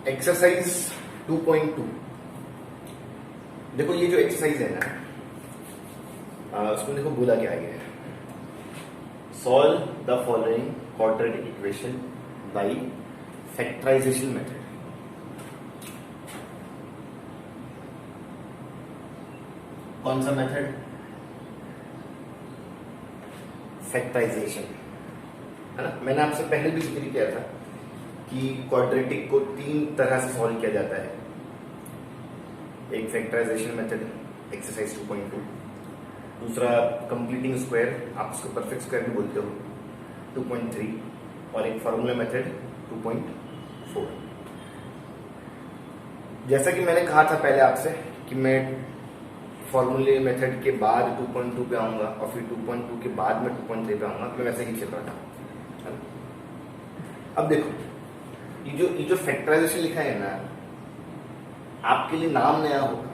Exercise 2.2। देखो ये जो एक्सरसाइज है ना, उसमें देखो बोला क्या गया है, solve the following quadratic equation by factorisation method. कौन सा मेथड? फैक्टराइजेशन, है ना। मैंने आपसे पहले भी जिक्र किया था कि क्वाड्रेटिक को 3 तरह से सॉल्व किया जाता है। एक फैक्टराइजेशन मेथड एक्सरसाइज 2.2, दूसरा कंप्लीटिंग स्क्वायर, आप उसको परफेक्ट स्क्वायर भी बोलते हो, 2.3, और एक फॉर्मूला मेथड 2.4। जैसा कि मैंने कहा था पहले आपसे कि मैं फॉर्मूले मेथड के बाद 2.2 पे आऊंगा और फिर 2.2 के बाद मैं 2.3 पे आऊंगा, मैं वैसे ही चल रहा था, है ना। अब देखो ये जो फैक्टराइजेशन लिखा है ना, आपके लिए नाम नया होगा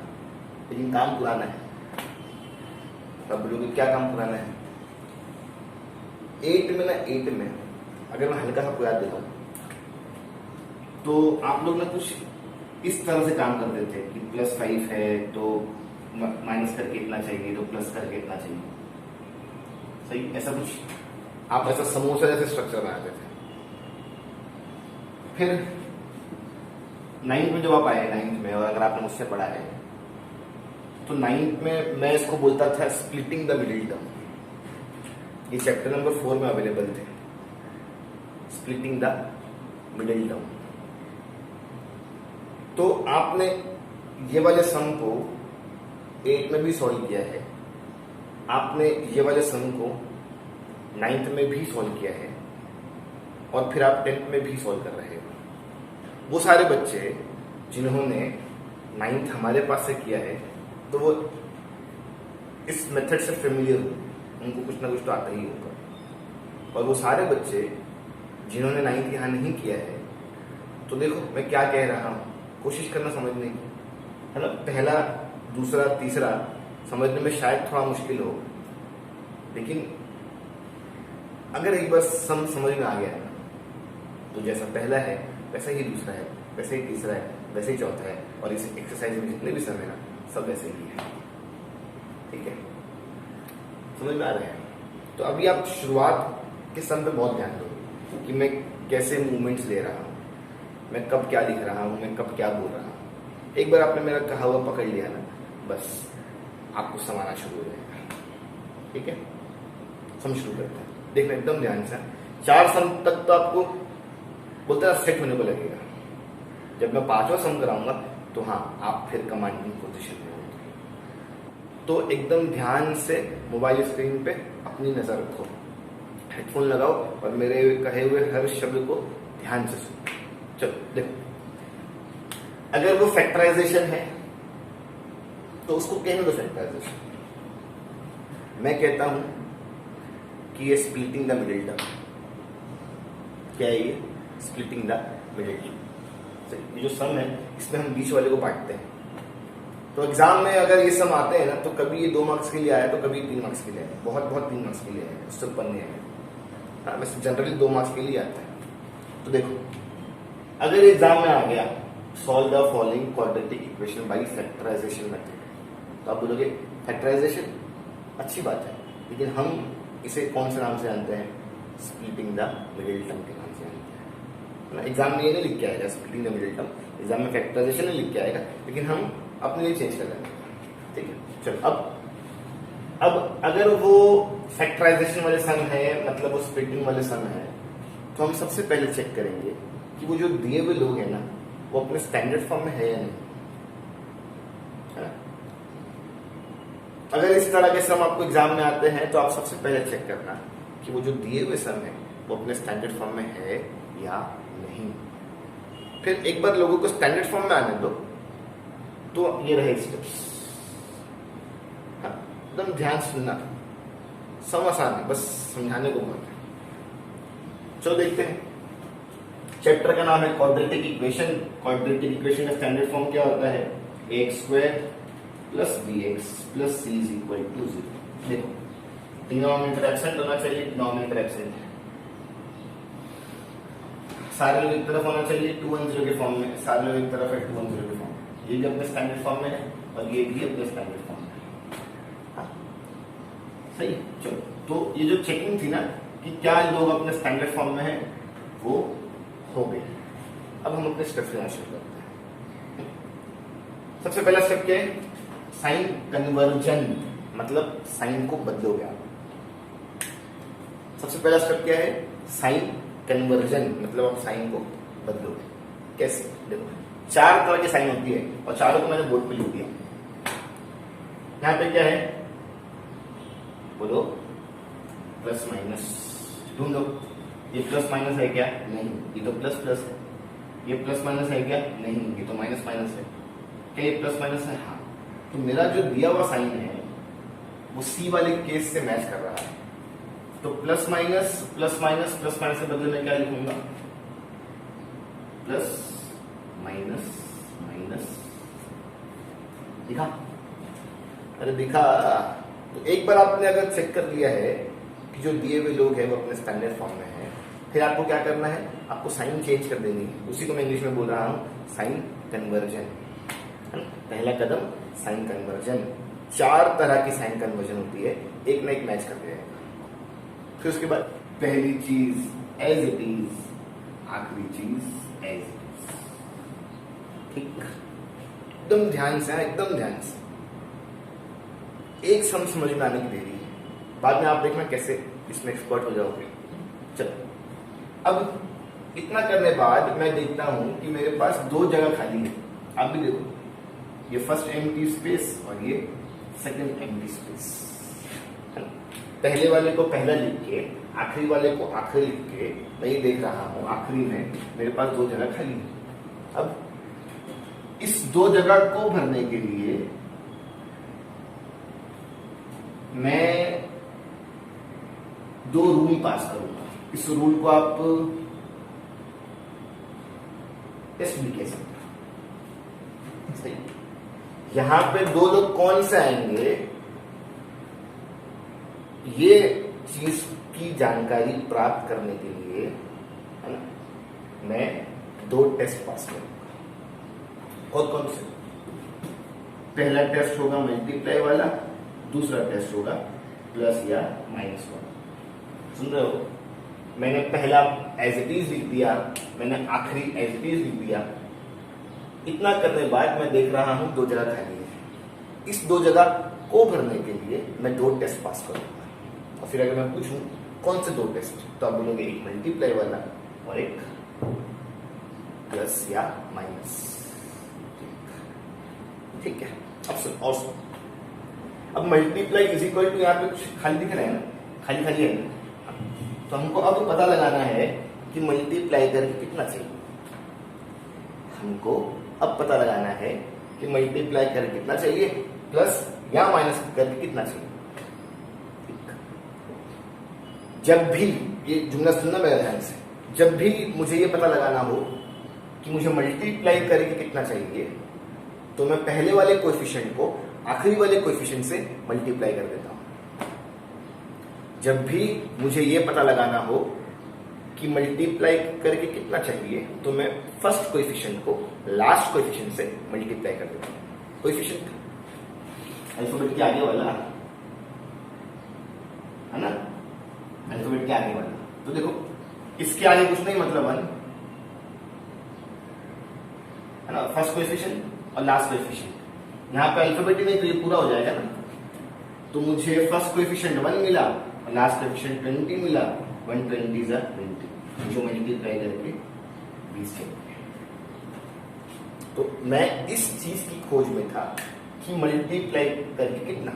लेकिन काम पुराना है। तब बोलोगे क्या काम पुराना है? 8 में अगर मैं हल्का सा आपको याद दिलाऊं तो आप लोग ना कुछ इस तरह से काम करते थे कि +5 है तो माइनस करके इतना चाहिए, तो प्लस करके इतना चाहिए, सही, ऐसा कुछ आप ऐसा समोसा जैसे स्ट्रक्चर बनाते थे। फिर 9th में जब आप आए, 9th में, और अगर आपने मुझसे पढ़ा है तो 9th में मैं इसको बोलता था स्प्लिटिंग द मिडिल टर्म। ये चैप्टर नंबर 4 में अवेलेबल थे, स्प्लिटिंग द मिडिल टर्म। तो आपने ये वाले सम को 8 में भी सॉल्व किया है, आपने ये वाले सम को 9th में भी सॉल्व किया है, और फिर आप 10th में भी सॉल्व कर रहे हो। वो सारे बच्चे जिन्होंने 9th हमारे पास से किया है तो वो इस मेथड से फेमिलियर हो, उनको कुछ ना कुछ तो आता ही होगा। और वो सारे बच्चे जिन्होंने 9th यहाँ नहीं किया है, तो देखो मैं क्या कह रहा हूँ, कोशिश करना समझने की, है ना। पहला, दूसरा, तीसरा समझने में शायद थोड़ा मुश्किल हो, लेकिन अगर एक बार समझ में आ गया ना, तो जैसा पहला है वैसा ही दूसरा है, वैसे ही तीसरा है, वैसे ही चौथा है, और इस एक्सरसाइज में जितने भी सम है ना, सब वैसे ही है। ठीक है, समझ में आ रहा है? तो अभी आप शुरुआत के सम पे बहुत ध्यान दो कि मैं कैसे मूवमेंट्स ले रहा हूँ, मैं कब क्या लिख रहा हूँ, मैं कब क्या बोल रहा हूँ। एक बार आपने मेरा कहा हुआ पकड़ लिया ना, बस आपको समाना शुरू हो जाएगा। ठीक है, सम शुरू करते हैं, देखना एकदम ध्यान से। 4 सम तक तो आपको बोलते हैं सेट होने को लगेगा। जब मैं 5वां सम कराऊंगा तो हाँ, आप फिर कमांडिंग पोजीशन में होंगे। तो एकदम ध्यान से मोबाइल स्क्रीन पे अपनी नजर रखो, हेडफोन लगाओ और मेरे कहे हुए हर शब्द को ध्यान से सुनो। चलो देखो, अगर वो फैक्टराइजेशन है तो उसको कहने दो फैक्टराइजेशन। मैं कहता हूं कि ये स्प्लिटिंग द मिडिल टर्म। क्या है ये? Splitting the middle term. ये जो सम है इसमें हम बीच वाले को बांटते हैं। तो एग्जाम में अगर ये सम आते हैं ना, तो कभी ये 2 मार्क्स के लिए आया, तो कभी 3 मार्क्स के लिए आया, बहुत 3 मार्क्स के लिए आया, उससे ऊपर नहीं आया। वैसे जनरली 2 मार्क्स के लिए आता है। तो देखो, अगर एग्जाम में आ गया solve the following quadratic equation by factorisation method, तो आप बोलोगे फैक्टराइजेशन अच्छी बात है, लेकिन हम इसे कौन से नाम से जानते हैं? स्प्लिटिंग द मिडिल टर्म के नाम से जानते हैं। एग्जाम में ये नहीं लिख के आएगा splitting the middle term, exam में फैक्टराइजेशन नहीं लिख के आएगा, लेकिन हम अपने लिए चेंज कर लेंगे। ठीक है, चलो अब अगर वो फैक्टराइजेशन वाले सम है, मतलब वो स्प्लिटिंग वाले सम है, तो हम सबसे पहले चेक करेंगे कि वो जो दिए हुए लोग हैं ना, वो अपने स्टैंडर्ड फॉर्म में है या नहीं, है ना। अगर इस तरह के सम आपको एग्जाम में आते हैं तो आप सबसे पहले चेक करना कि वो जो दिए हुए सम है वो अपने स्टैंडर्ड फॉर्म में है या नहीं। फिर एक बार लोगों को स्टैंडर्ड फॉर्म में आने दो, तो ये रहे स्टेप्स। एकदम ध्यान सुनना, सम आसान है, बस समझाने को बहुत है। चलो देखते हैं। चैप्टर का नाम है क्वाड्रेटिक इक्वेशन। क्वाड्रेटिक इक्वेशन का स्टैंडर्ड फॉर्म क्या होता है? a² + bx + c = 0। देखो, डिनोमिनेटर एब्सेंट होना चाहिए, डिनोमिनेटर एब्सेंट है। सारे लोग एक तरफ होना चाहिए 210 के फॉर्म में, सारे लोग एक तरफ है 210 के फॉर्म में, ये भी अपने स्टैंडर्ड फॉर्म में है और ये भी अपने स्टैंडर्ड फॉर्म में है। हाँ, सही। चलो, तो ये जो चेकिंग थी ना कि क्या लोग अपने स्टैंडर्ड फॉर्म में है, वो हो गई। अब हम अपने स्टेप से शुरू करते हैं। सबसे पहला स्टेप क्या है? साइन कन्वर्जन, मतलब साइन को बदलोगे आप। सबसे पहला स्टेप क्या है? साइन कन्वर्जन, मतलब आप साइन को बदलोगे। कैसे? देखो, 4 तरह की साइन होती है और चारों को मैंने बोर्ड पे लिख दिया। यहां पे क्या है? बोलो, प्लस माइनस। ढूंढो, ये प्लस माइनस है क्या? नहीं, ये तो प्लस प्लस है। ये प्लस माइनस है क्या? नहीं, ये तो माइनस माइनस है। क्या ये प्लस माइनस है? हाँ। तो मेरा जो दिया हुआ साइन है वो सी वाले केस से मैच कर रहा है। तो plus minus plus minus plus minus के बदले में क्या लिखूंगा? Plus minus minus. दिखा? अरे दिखा। तो एक बार आपने अगर चेक कर लिया है कि जो दिए हुए लोग हैं वो अपने स्टैंडर्ड फॉर्म में है, फिर आपको क्या करना है? आपको साइन चेंज कर देनी है। उसी को मैं इंग्लिश में बोल रहा हूं साइन कन्वर्जन। पहला कदम साइन कन्वर्जन। 4 तरह की साइन कन्वर्जन होती है, एक ना एक मैच कर देगा। फिर उसके बाद पहली चीज एज इट इज, आखिरी चीज एज इट इज। ठीक, एकदम ध्यान से, एकदम ध्यान से। एक समझ में आने की देरी है, बाद में आप देखना कैसे इसमें एक्सपर्ट हो जाओगे। चलो, अब इतना करने बाद मैं देखता हूं कि मेरे पास 2 जगह खाली है। आप भी देखो, ये फर्स्ट एम्प्टी स्पेस और ये सेकंड एम्प्टी स्पेस। पहले वाले को पहला लिख के, आखिरी वाले को आखिरी लिख के मैं ये देख रहा हूं आखिरी में मेरे पास 2 जगह खाली है। अब इस 2 जगह को भरने के लिए मैं 2 रूल पास करूंगा। इस रूल को आप टेस्ट भी कह सकते हो। सही। यहां पे 2 लोग कौन से आएंगे, ये चीज की जानकारी प्राप्त करने के लिए, है ना, मैं 2 टेस्ट पास करूंगा। और कौन से? पहला टेस्ट होगा मल्टीप्लाई वाला, दूसरा टेस्ट होगा प्लस या माइनस वाला। सुन रहे हो? मैंने पहला एज इट इज लिख दिया, मैंने आखिरी एज इट इज लिख दिया। इतना करने बाद मैं देख रहा हूं 2 जगह खाली है। इस 2 जगह को भरने के लिए मैं 2 टेस्ट पास करूंगा। और फिर अगर मैं पूछूं कौन से 2 टेस्ट, तो आप बोलोगे एक मल्टीप्लाई वाला और एक प्लस या माइनस। ठीक है। अब सुन, और सुन। अब मल्टीप्लाई इज इक्वल टू, यहाँ पे कुछ खाली दिख रहा है ना, खाली खाली है ना, तो हमको अब पता लगाना है कि मल्टीप्लाई करके कितना चाहिए। हमको अब पता लगाना है कि मल्टीप्लाई करके कितना चाहिए, प्लस या माइनस करके कितना चाहिए। जब भी, ये जुमला सुनना मेरे ध्यान से, जब भी मुझे ये पता लगाना हो कि मुझे मल्टीप्लाई करके कितना चाहिए, तो मैं पहले वाले कोएफिशिएंट को आखिरी वाले कोएफिशिएंट से मल्टीप्लाई कर देता हूं। जब भी मुझे ये पता लगाना हो कि मल्टीप्लाई करके कितना चाहिए, तो मैं फर्स्ट कोएफिशिएंट को लास्ट कोएफिशिएंट से मल्टीप्लाई कर देता हूं। कोएफिशिएंट अल्फाबेट के आगे वाला है ना, अल्फाबेट के आगे वाला। तो देखो, इसके आगे कुछ नहीं, मतलब 1 है ना, फर्स्ट कोएफिशिएंट और लास्ट कोएफिशिएंट। यहां पे अल्फाबेट ही नहीं, तो ये पूरा हो जाएगा ना। तो मुझे फर्स्ट कोएफिशिएंट 1 मिला और लास्ट कोएफिशिएंट 20 मिला। 120 is 20, जो मल्टीप्लाई करके 20 चाहिए। तो मैं इस चीज की खोज में था कि मल्टीप्लाई करके कितना।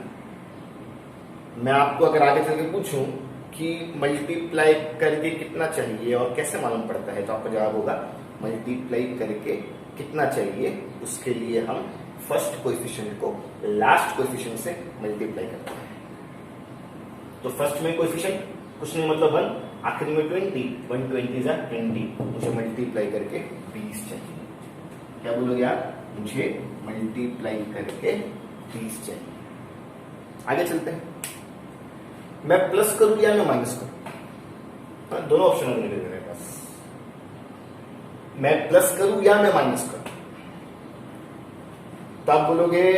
मैं आपको अगर आगे चल के पूछूं कि मल्टीप्लाई करके कितना चाहिए और कैसे मालूम पड़ता है, तो आपका जवाब होगा मल्टीप्लाई करके कितना चाहिए, उसके लिए हम फर्स्ट कोएफिशिएंट को लास्ट कोएफिशिएंट से मल्टीप्लाई करते हैं। तो फर्स्ट में कोएफिशिएंट कुछ नहीं, मतलब 1, आखिरी में 20, 120 is 20, मुझे मल्टीप्लाई करके 20 चाहिए। क्या बोलोगे आप? मुझे मल्टीप्लाई करके 20 चाहिए। आगे चलते हैं। मैं प्लस करूं या मैं माइनस करूं? दोनों ऑप्शन है मेरे पास। मैं प्लस करूं या मैं माइनस करूं, तो आप बोलोगे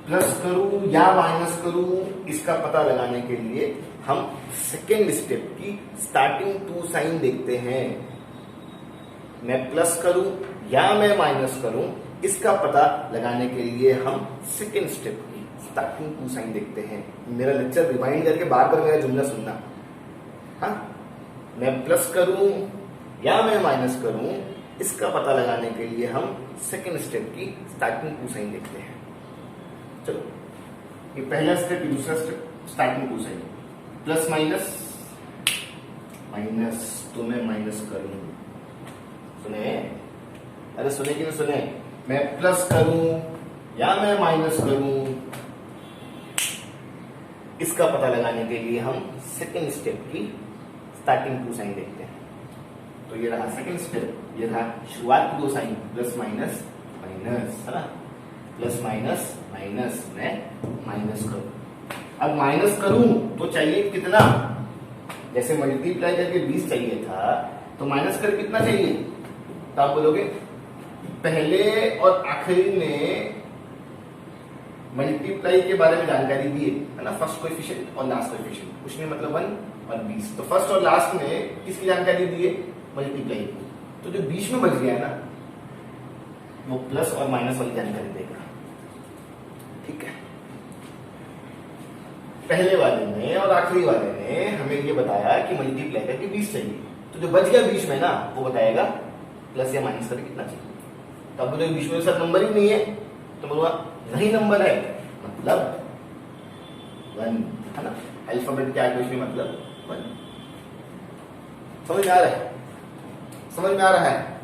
प्लस करूं या माइनस करूं, इसका पता लगाने के लिए हम सेकेंड स्टेप की स्टार्टिंग टू साइन देखते हैं। मैं प्लस करूं या मैं माइनस करूं, इसका पता लगाने के लिए हम सेकेंड स्टेप की स्टार्टिंग टू साइन देखते हैं। मेरा लेक्चर रिवाइंड करके बार बार मेरा जुमला सुनना। हाँ, मैं प्लस करूं या मैं माइनस करूं, इसका पता लगाने के लिए हम सेकेंड स्टेप की स्टार्टिंग टू साइन देखते हैं। चलो, ये पहला स्टेप, ये दूसरा step, starting two sign. Plus minus, minus तो मैं माइनस करूं। सुने, अरे सुने कि नहीं सुने? मैं प्लस करूं या मैं माइनस करूं, इसका पता लगाने के लिए हम सेकेंड स्टेप की स्टार्टिंग टू साइन देखते हैं। तो ये रहा सेकेंड स्टेप, ये रहा शुरुआत की दो साइन, प्लस माइनस माइनस, है ना? प्लस माइनस माइनस, मैं माइनस करूं। अब माइनस करूं तो चाहिए कितना? जैसे मल्टीप्लाई करके 20 चाहिए था, तो माइनस करके कितना चाहिए? तो आप बोलोगे पहले और आखिरी में मल्टीप्लाई के बारे में जानकारी दी है ना, फर्स्ट कोएफिशिएंट और लास्ट कोएफिशिएंट, कुछ नहीं मतलब 1 और 20। तो फर्स्ट और लास्ट में किसकी जानकारी दी है? मल्टीप्लाई की। तो जो बीच में बच गया है ना, वो प्लस और माइनस वाली जानकारी देगा। ठीक है, पहले वाले में और आखिरी वाले ने हमें ये बताया कि मल्टीप्लाई करके 20 चाहिए, तो जो बच गया बीच में ना, वो बताएगा प्लस या माइनस करके कितना चाहिए। तो अब बोले बीच में साथ नंबर ही नहीं है, तो बोलूंगा वही नंबर है, मतलब 1, है ना? अल्फाबेट के आगे कुछ भी मतलब 1। समझ में आ रहा है? समझ में आ रहा है?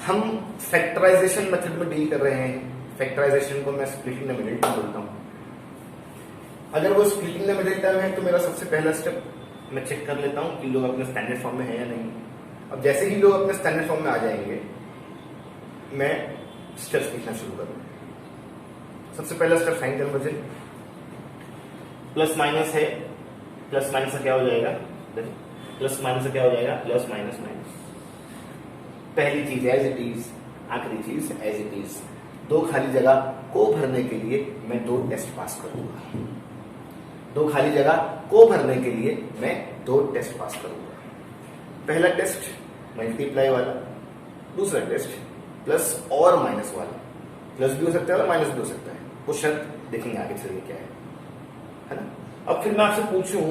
हम फैक्टराइजेशन मेथड में डील कर रहे हैं। फैक्टराइजेशन को मैं स्प्लिटिंग द मिडिल टर्म बोलता हूं। अगर वो स्प्लिटिंग द मिडिल टर्म है, तो मेरा सबसे पहला स्टेप मैं चेक कर लेता हूं कि लोग अपने स्टैंडर्ड फॉर्म में है या नहीं। अब जैसे ही लोग अपने स्टैंडर्ड फॉर्म में आ जाएंगे, मैं स्टेप्स लिखना शुरू करूंगा। सबसे पहला step sign conversion. Plus minus है, प्लस माइनस से क्या हो जाएगा? प्लस माइनस से क्या हो जाएगा? Plus minus minus. पहली चीज एज इट इज, आखिरी चीज एज इट इज। दो खाली जगह को भरने के लिए मैं 2 टेस्ट पास करूंगा। दो खाली जगह को भरने के लिए मैं 2 टेस्ट पास करूंगा। पहला टेस्ट मल्टीप्लाई वाला, दूसरा टेस्ट प्लस और माइनस वाला। प्लस भी हो सकता है और माइनस भी हो सकता है, वो शर्त देखेंगे आगे चलिए क्या है ना? अब फिर मैं आपसे पूछूं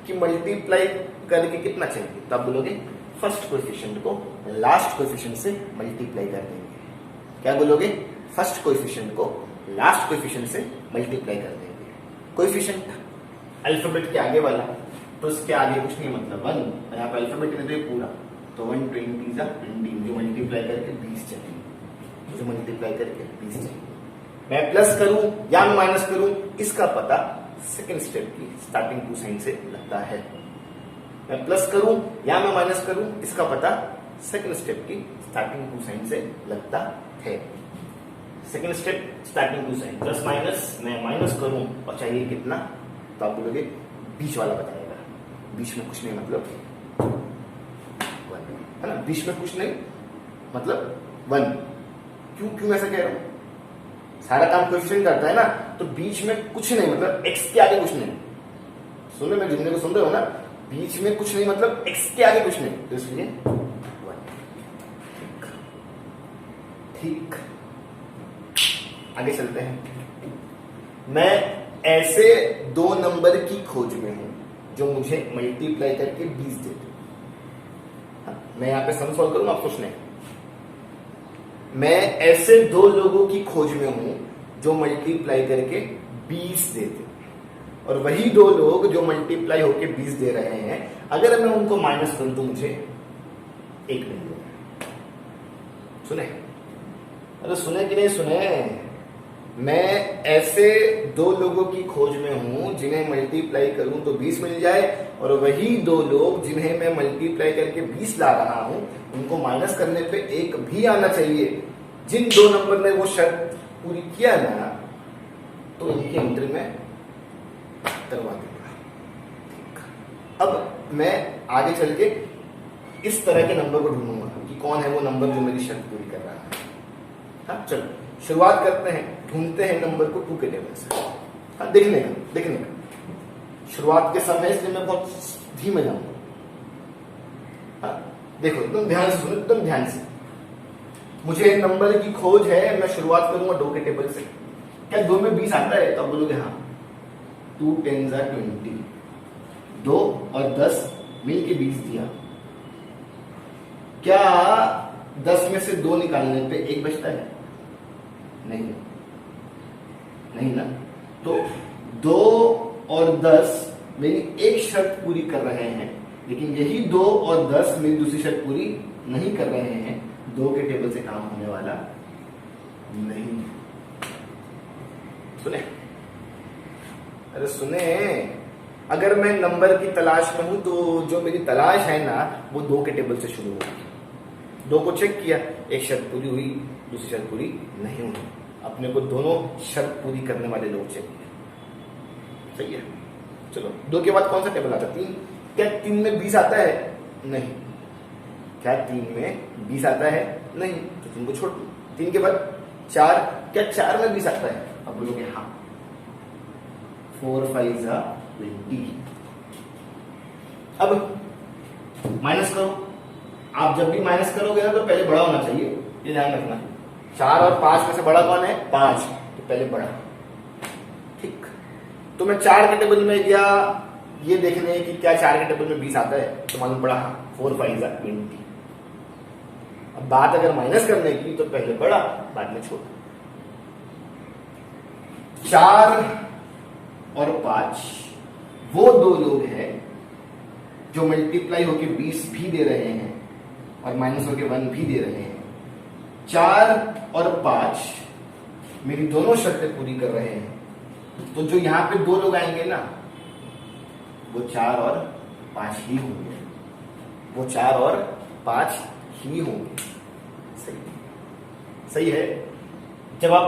कि मल्टीप्लाई करके कितना चाहिए, तो आप बोलोगे फर्स्ट कोएफिशिएंट को लास्ट कोएफिशिएंट से मल्टीप्लाई कर देंगे। क्या बोलोगे? फर्स्ट कोएफिशिएंट को लास्ट कोएफिशिएंट से मल्टीप्लाई कर देंगे। कोएफिशिएंट अल्फाबेट के आगे वाला, तो इसके आगे कुछ नहीं मतलब 1, यहाँ पे अल्फाबेट है पूरा, तो 120 जो मल्टीप्लाई करके 20 चाहिए, मुझे मल्टीप्लाई करके 20 चाहिए। मैं प्लस करूं या मैं माइनस करूं, इसका पता सेकेंड स्टेप की स्टार्टिंग टू साइन से लगता है। मैं प्लस करूं या मैं माइनस करूं, इसका पता सेकेंड स्टेप की स्टार्टिंग टू साइन से लगता है। Second step starting two sign, plus minus, मैं माइनस करूं और चाहिए कितना, तो आप बोलोगे बीच वाला बताएगा। बीच में कुछ नहीं मतलब 1, है ना? बीच में कुछ नहीं मतलब 1। क्यों ऐसा कह रहा हूं? सारा काम कोएफिशिएंट करता है ना, तो बीच में कुछ नहीं मतलब x के आगे कुछ नहीं। सुनो, मैं जुमले को सुन रहे हो ना? बीच में कुछ नहीं मतलब x के आगे कुछ नहीं, तो इसलिए 1। ठीक, आगे चलते हैं। मैं ऐसे 2 नंबर की खोज में हूं जो मुझे मल्टीप्लाई करके 20 देते। मैं यहां पे सम सॉल्व करूंगा, आप कुछ नहीं। मैं ऐसे 2 लोगों की खोज में हूं जो मल्टीप्लाई करके 20 देते, और वही 2 लोग जो मल्टीप्लाई होके 20 दे रहे हैं, अगर मैं उनको माइनस करूं तो मुझे 1 मिलेगा। सुने? अरे सुने कि नहीं सुने? मैं ऐसे 2 लोगों की खोज में हूं जिन्हें मल्टीप्लाई करूं तो 20 मिल जाए, और वही 2 लोग जिन्हें मैं मल्टीप्लाई करके 20 ला रहा हूं, उनको माइनस करने पे 1 भी आना चाहिए। जिन 2 नंबर ने वो शर्त पूरी किया ना, तो इनकी एंट्री में करवा दूंगा। ठीक, अब मैं आगे चल के इस तरह के नंबर को ढूंढूंगा। कि कौन है वो नंबर जो मेरी शर्त पूरी कर रहा है। हाँ चलो शुरुआत करते हैं, ढूंढते हैं नंबर को 2 के टेबल से। हाँ देखने का शुरुआत के समय इसलिए मैं बहुत धीमे जाऊंगा। हाँ देखो एकदम ध्यान से सुनो, एकदम ध्यान से। मुझे नंबर की खोज है, मैं शुरुआत करूंगा 2 के टेबल से। क्या 2 में 20 आता है? तब बोलोगे हाँ। 2 10 20। 2 और 10 मिल के 20 दिया। क्या 10 में से 2 निकालने पे 1 बचता है? नहीं, नहीं ना। तो 2 और 10 मेरी एक शर्त पूरी कर रहे हैं, लेकिन यही 2 और 10 मेरी दूसरी शर्त पूरी नहीं कर रहे हैं। 2 के टेबल से काम होने वाला नहीं। सुने, अरे सुने, अगर मैं नंबर की तलाश में हूं तो जो मेरी तलाश है ना वो 2 के टेबल से शुरू होगी। 2 को चेक किया, एक शर्त पूरी हुई, दूसरी शर्त पूरी नहीं हुई। अपने को दोनों शर्त पूरी करने वाले लोग चाहिए। सही है। चलो 2 के बाद कौन सा टेबल आता है? 3। क्या 3 में 20 आता है? नहीं। क्या 3 में 20 आता है? नहीं, तो 3 को छोड़ दो। 3 के बाद 4। क्या 4 में 20 आता है? अब बोलोगे हाँ। 4 5 20। अब माइनस करो। आप जब भी माइनस करोगे ना तो पहले बड़ा होना चाहिए, ये ध्यान रखना। 4 और 5 में से बड़ा कौन है? 5, तो पहले बड़ा। ठीक, तो मैं 4 के टेबल में गया ये देखने कि क्या 4 के टेबल में 20 आता है, तो मालूम पड़ा हाँ 4 5 20। अब बात अगर माइनस करने की तो पहले बड़ा बाद में छोटा। 4 और 5 वो 2 लोग हैं जो मल्टीप्लाई होके 20 भी दे रहे हैं और माइनस होके 1 भी दे रहे हैं। 4 और 5 मेरी दोनों शर्तें पूरी कर रहे हैं। तो जो यहां पे 2 लोग आएंगे ना वो 4 और 5 ही होंगे। वो 4 और 5 ही होंगे। सही, सही है। जब आप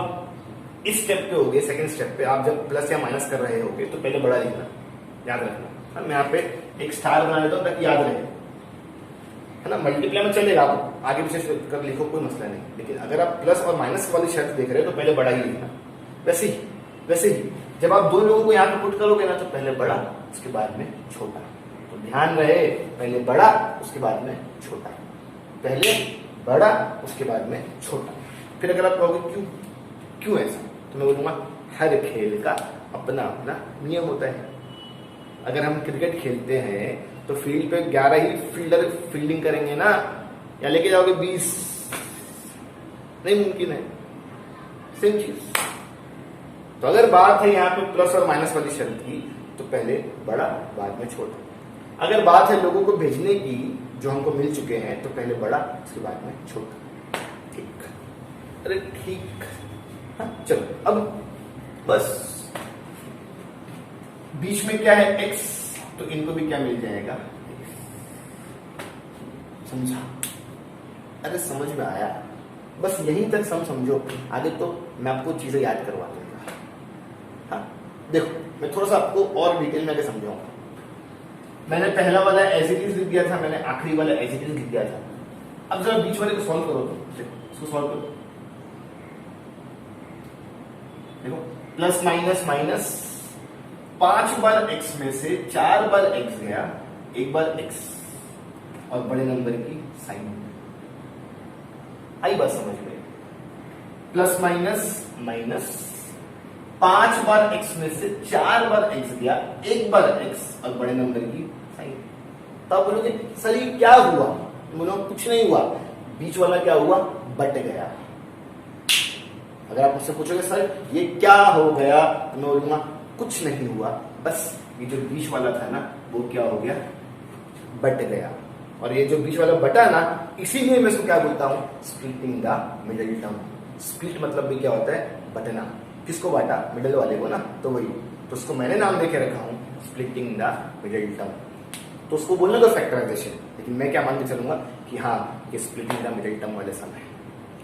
इस स्टेप पे होगे, सेकंड स्टेप पे आप जब प्लस या माइनस कर रहे होगे तो पहले बड़ा लिखना, याद रखना। मैं यहाँ पे एक स्टार बना देता हूं ताकि याद रहे, है ना। मल्टीप्लाई में चलेगा, आप आगे पीछे कर लिखो कोई मसला नहीं, लेकिन अगर आप प्लस और माइनस वाली शर्त देख रहे हो तो पहले बड़ा ही लिखना। वैसे ही जब आप 2 लोगों को यहाँ पे पुट करोगे ना तो पहले बड़ा उसके बाद में छोटा। तो ध्यान रहे, पहले बड़ा उसके बाद में छोटा, पहले बड़ा उसके बाद में छोटा। फिर अगर आप कहोगे क्यों ऐसा, तो मैं बोलूंगा हर खेल का अपना अपना नियम होता है। अगर हम क्रिकेट खेलते हैं तो फील्ड पे 11 ही फील्डर फील्डिंग करेंगे ना, या लेके जाओगे 20? नहीं मुमकिन है। सेम चीज। तो अगर बात है यहाँ पे प्लस और माइनस वाली शर्त की तो पहले बड़ा बाद में छोटा। अगर बात है लोगों को भेजने की जो हमको मिल चुके हैं तो पहले बड़ा उसके बाद में छोटा। ठीक, अरे ठीक। हाँ चलो, अब बस बीच में क्या है? x, तो इनको भी क्या मिल जाएगा? समझा? अरे समझ में आया? बस यहीं तक समझो, आगे तो मैं आपको चीजें याद करवा दूंगा। हाँ देखो, मैं थोड़ा सा आपको और डिटेल में आगे समझाऊंगा। मैंने पहला वाला एज इट इज लिख दिया था, मैंने आखिरी वाला एज इट इज लिख दिया था। अब जरा बीच वाले को सॉल्व करो, तो इसको सॉल्व करो। देखो प्लस माइनस माइनस, 5 बार x में से 4 बार x गया, 1 बार x, और बड़े नंबर की साइन। आई बात समझ में? प्लस माइनस माइनस, 5 बार x में से 4 बार x गया, 1 बार x, और बड़े नंबर की साइन। तब बोलोगे सर ये क्या हुआ? बोलो कुछ नहीं हुआ, बीच वाला क्या हुआ? बट गया। अगर आप मुझसे पूछोगे सर ये क्या हो गया, तो मैं बोलूंगा कुछ नहीं हुआ, बस ये जो बीच वाला था ना वो क्या हो गया? बट गया। और ये जो बीच वाला बटा ना, इसीलिए मैं इसको क्या बोलता हूं? Splitting the middle term. Split मतलब भी क्या होता है? बटना। किसको बांटा? मिडिल वाले को ना, तो वही। तो उसको मैंने नाम देके रखा हूं स्प्लिटिंग द मिडिल टर्म। तो उसको बोलने दो फैक्टराइजेशन, लेकिन मैं क्या मान के चलूंगा कि हाँ ये स्प्लिटिंग द मिडिल टर्म वाले सम है।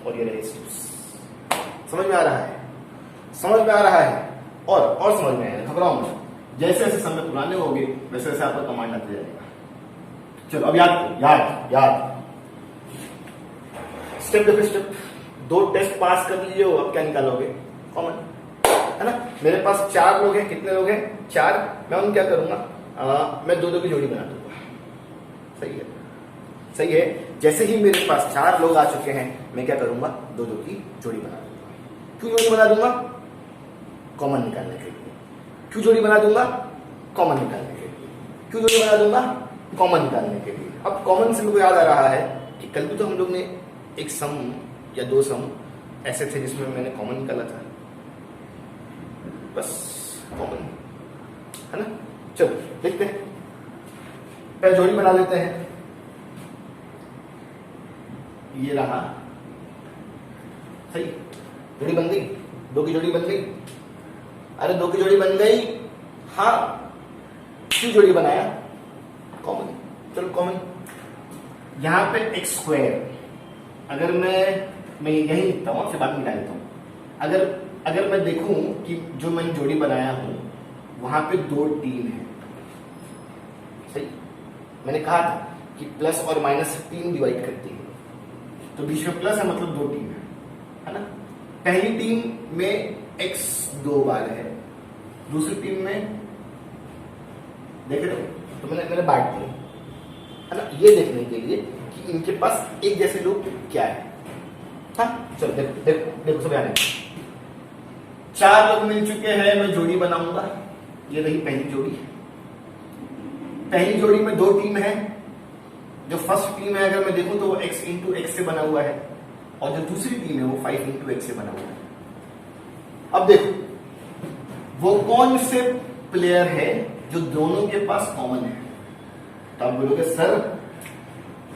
और ये रहे स्टेप्स। समझ में आ रहा है? समझ में आ रहा है? और समझ में आएगा, घबराओ मत। जैसे जैसे समय पुराने होंगे वैसे वैसे आपका कमांड आते जाएगा। चलो अब याद step by step 2 test pass कर लीजिए हो, अब क्या निकालोगे? कॉमन, है ना। मेरे पास 4 लोग हैं, कितने लोग हैं? 4। मैं उन क्या करूंगा, मैं 2-2 की जोड़ी बना दूंगा। सही है, सही है। जैसे ही मेरे पास 4 लोग आ चुके हैं, मैं क्या करूंगा? 2-2 की जोड़ी बना दूंगा। क्यों जोड़ी बना दूंगा? कॉमन निकालने के लिए। क्यों जोड़ी बना दूंगा? कॉमन निकालने के लिए। क्यों जोड़ी बना दूंगा? कॉमन निकालने के लिए। अब कॉमन से मेरे को याद आ रहा है कि कल भी तो हम लोग ने एक सम या 2 सम ऐसे थे जिसमें मैंने कॉमन निकाला था, बस कॉमन, है ना। चलो देखते हैं, पहले जोड़ी बना लेते हैं। ये रहा, सही, जोड़ी बन गई, 2 की जोड़ी बन गई। अरे 2 की जोड़ी बन गई, हाँ। क्यों जोड़ी बनाया? कॉमन। चलो कॉमन, यहां पे x², अगर मैं यही लिखता हूं, फिर बाद में मिटा देता हूं। अगर मैं देखूं कि जो मैंने जोड़ी बनाया हूं वहां पे 2 टीम है, सही। मैंने कहा था कि प्लस और माइनस से 3 डिवाइड करती है, तो बीच में प्लस है मतलब 2 टीम है ना। पहली टीम में x 2 बार है, दूसरी टीम में देख रहे हो, तो मैंने बांट दिया, है ना, ये देखने के लिए कि इनके पास एक जैसे लोग क्या है। हाँ चलो देखो देखो देखो, सब याद है। 4 लोग मिल चुके हैं, मैं जोड़ी बनाऊंगा। ये रही पहली जोड़ी। पहली जोड़ी में 2 टीम है। जो फर्स्ट टीम है अगर मैं देखूं तो वो x इंटू एक्स से बना हुआ है, और जो दूसरी टीम है वो 5 इंटू एक्स से बना हुआ है। अब देखो वो कौन से प्लेयर है जो दोनों के पास कॉमन है। तो आप बोलोगे सर